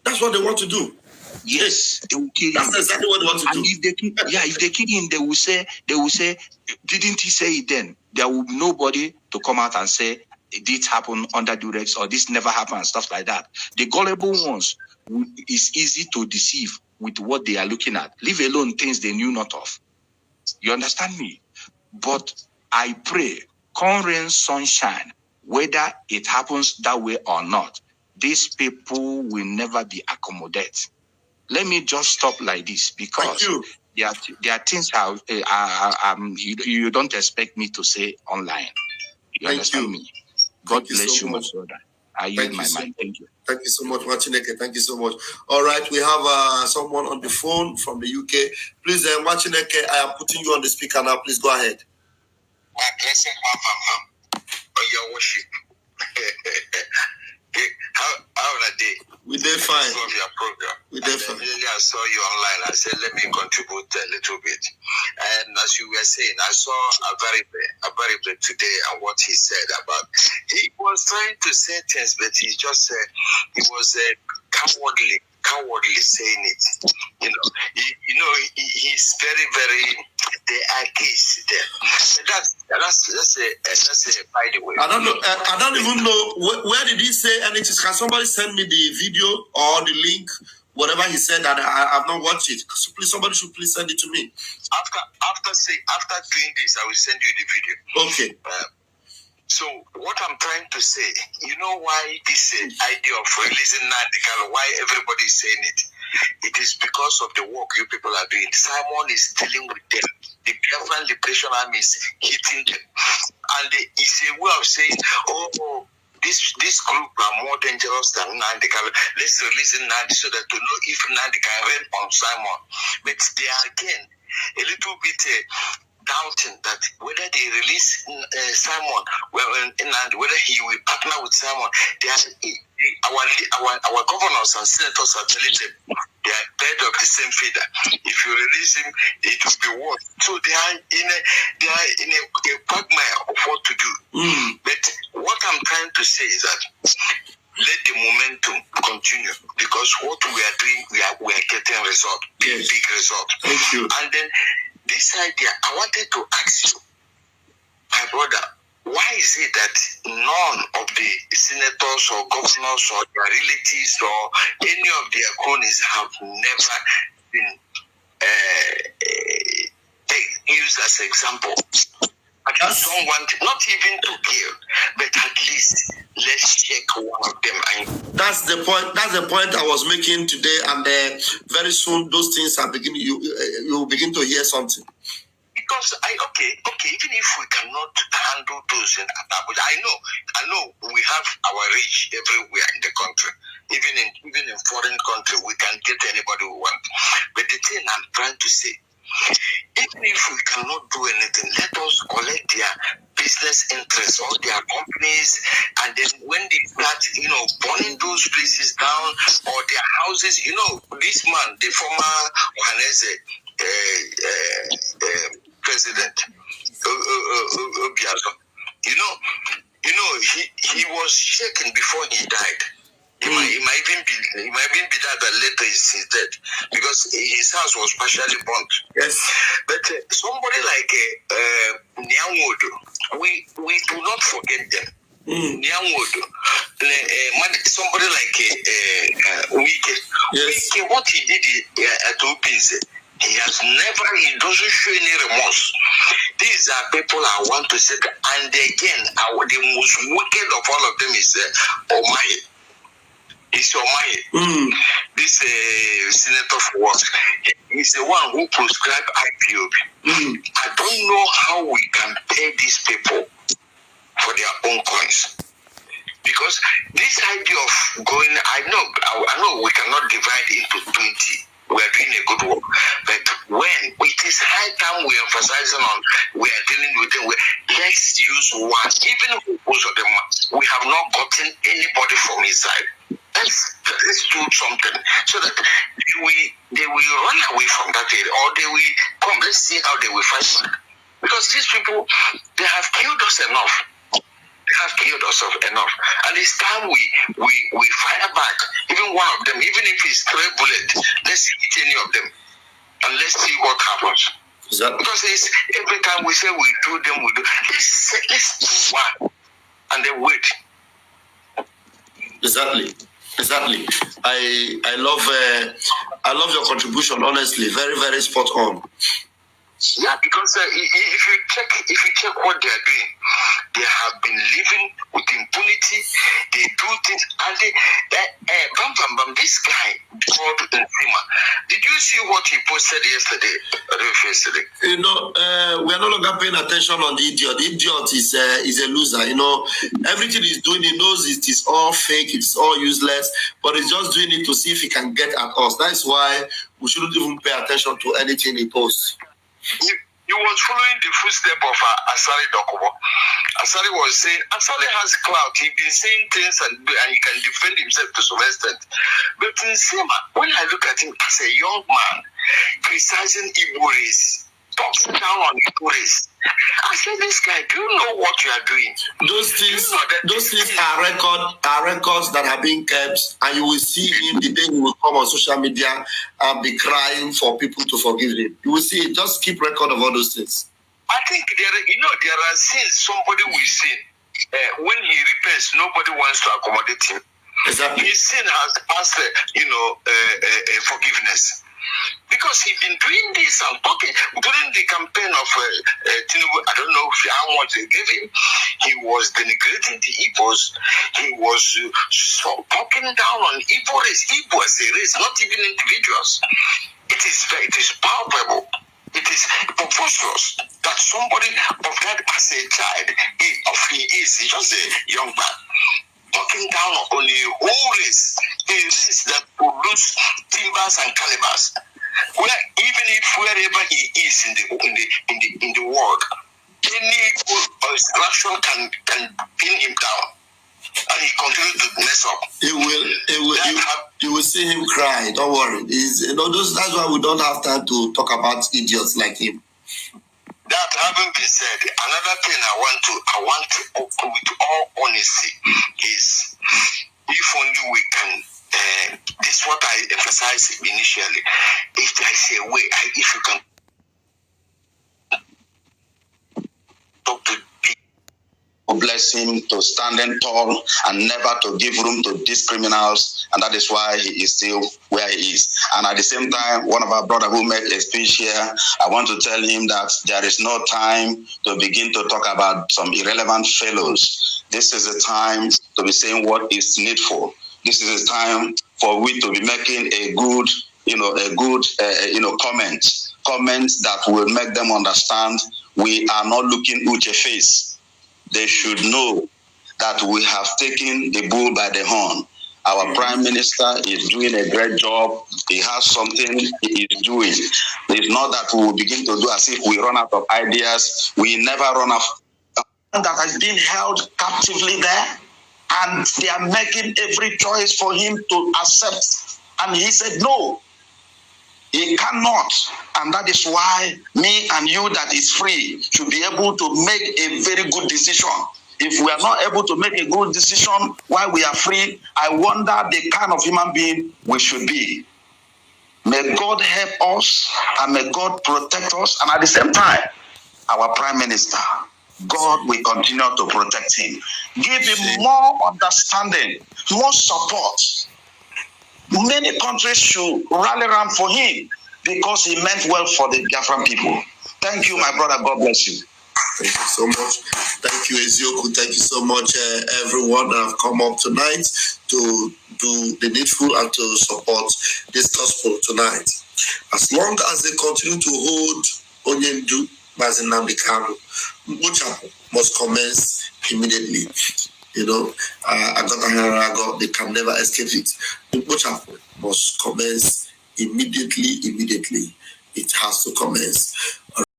That's what they want to do. Yes, they will kill him. That's exactly what they want to do. If they kill him, they will say, didn't he say it then? There will be nobody to come out and say, this happened under duress, or this never happened, and stuff like that. The gullible ones, is easy to deceive with what they are looking at. Leave alone things they knew not of. You understand me? But I pray, come rain, sunshine, whether it happens that way or not, these people will never be accommodated. Let me just stop like this, because there are things you don't expect me to say online. You understand me? God bless you, my brother. I yield my mind. Thank you. Thank you so much, Machineke. Thank you so much. All right, we have someone on the phone from the UK. Please, Machineke, I am putting you on the speaker now. Please go ahead. My blessing, your worship. How are they? We did fine. Of your program. We did fine. I saw you online. I said, let me contribute a little bit. And as you were saying, I saw a very bit today and what he said about. He was trying to say things, but he just said he was cowardly saying it. He's very, very. There are cases there. That's a by the way. I don't know. I don't even know where did he say anything. Can somebody send me the video or the link, whatever he said that I have not watched it? So please, somebody should please send it to me. After doing this, I will send you the video. Okay. So what I'm trying to say, you know why this idea of releasing Nnamdi Kanu, why everybody is saying it? It is because of the work you people are doing. Simon is dealing with them. The Biafran Liberation Army is hitting them. And it's a way of saying, this group are more dangerous than Nnamdi Kanu. Let's release Nnamdi so that to know if Nnamdi can reign on Simon. But they are again a little bit doubting that whether they release Simon, whether he will partner with Simon. They are, our governors and senators are telling them, They are birds of the same feather. If you release him, it will be worse. So they are in a quagmire of what to do. But what I'm trying to say is that let the momentum continue, because what we are doing, we are getting result, big result. Thank you. And then this idea, I wanted to ask you, my brother, why is it that none of the senators or governors or their relatives or any of their cronies have never been used as example? I just don't want, not even to kill, but at least let's check one of them. That's the point. That's the point I was making today, and very soon those things are beginning. You will begin to hear something. Because even if we cannot handle those in Abuja, I know we have our reach everywhere in the country. Even in foreign country, we can get anybody we want. But the thing I'm trying to say, even if we cannot do anything, let us collect their business interests, all their companies, and then when they start, burning those places down or their houses, this man, the former president, Obiazo, he was shaken before he died. It might even be that later he's dead, because his house was partially burnt. Yes. But somebody like Nyanwodo, we do not forget them. Nyanwodo, somebody like Wike. Yes. Wike, what he did at Opinze, he doesn't show any remorse. These are people I want to say, and again, the most wicked of all of them is Omaye. It's Omaye. This senator for what? He's the one who prescribed IPOB. I don't know how we can pay these people for their own coins. Because this idea of going, I know we cannot divide into 20. We are doing a good work. But when it is high time we are emphasizing on, we are dealing with them, let's use one. Even if most of them, we have not gotten anybody from inside. Let's do something so that they will run away from that area, or they will come. Let's see how they will fight. Because these people, they have killed us enough. They have killed us enough, and it's time we fire back. Even one of them, even if it's 3 bullets, let's hit any of them, and let's see what happens. Because it's, every time we say we do them, we do. Let's do one, and then wait. Exactly. I love your contribution. Honestly, very, very spot on. Yeah, because if you check what they are doing, they have been living with impunity. They do things, and this guy called Nzima. Did you see what he posted yesterday? We are no longer paying attention on the idiot. The idiot is a loser. Everything he's doing, he knows it is all fake, it's all useless, but he's just doing it to see if he can get at us. That's why we shouldn't even pay attention to anything he posts. He was following the footsteps of Asari Dokubo. Asari was saying, Asari has clout. He's been saying things and he can defend himself to some extent. But in Sema, when I look at him as a young man, criticizing Igbo race, talking down on Igbo race, I said, this guy, do you know what you are doing? Those things are records that are being kept, and you will see him the day he will come on social media and be crying for people to forgive him. You will see it. Just keep record of all those things. I think there are sins somebody will sin. When he repents, nobody wants to accommodate him. Exactly. His sin has passed, forgiveness. Because he's been doing this and talking during the campaign of Tinubu. I don't know how much they gave him. He was denigrating the Igbos. He was talking down on Igbo race. Igbo as a race, not even individuals. It is palpable. It is preposterous that somebody of that as a child, he's just a young man, talking down on a whole race, a race that produce timbers and calibers. Where even if wherever he is in the world, any extraction can pin him down. and he continued to mess up. You will see him cry. Don't worry. That's why we don't have time to talk about idiots like him. That having been said, another thing I want to with all honesty is, if only we can. This is what I emphasized initially. If there is a way, if you can talk to people, bless him to standing tall and never to give room to these criminals, and that is why he is still where he is. And at the same time, one of our brothers who made a speech here, I want to tell him that there is no time to begin to talk about some irrelevant fellows. This is the time to be saying what is needful. This is a time for we to be making a good, comments that will make them understand we are not looking Uche face. They should know that we have taken the bull by the horn. Our Prime Minister is doing a great job. He has something he is doing. It's not that we will begin to do as if we run out of ideas. We never run out of that has been held captively there. And they are making every choice for him to accept. And he said, no, he cannot. And that is why me and you that is free should be able to make a very good decision. If we are not able to make a good decision while we are free, I wonder the kind of human being we should be. May God help us and may God protect us. And at the same time, our Prime Minister, God will continue to protect him. Give him more understanding, more support. Many countries should rally around for him because he meant well for the Biafran people. Thank you, my brother. God bless you. Thank you so much. Thank you, Ezioku. Thank you so much, everyone that have come up tonight to do the needful and to support this gospel tonight. As long as they continue to hold Onyendu Nnamdi Kanu, Mucha must commence immediately. Agotaharago, they can never escape it. Mucha must commence immediately. It has to commence.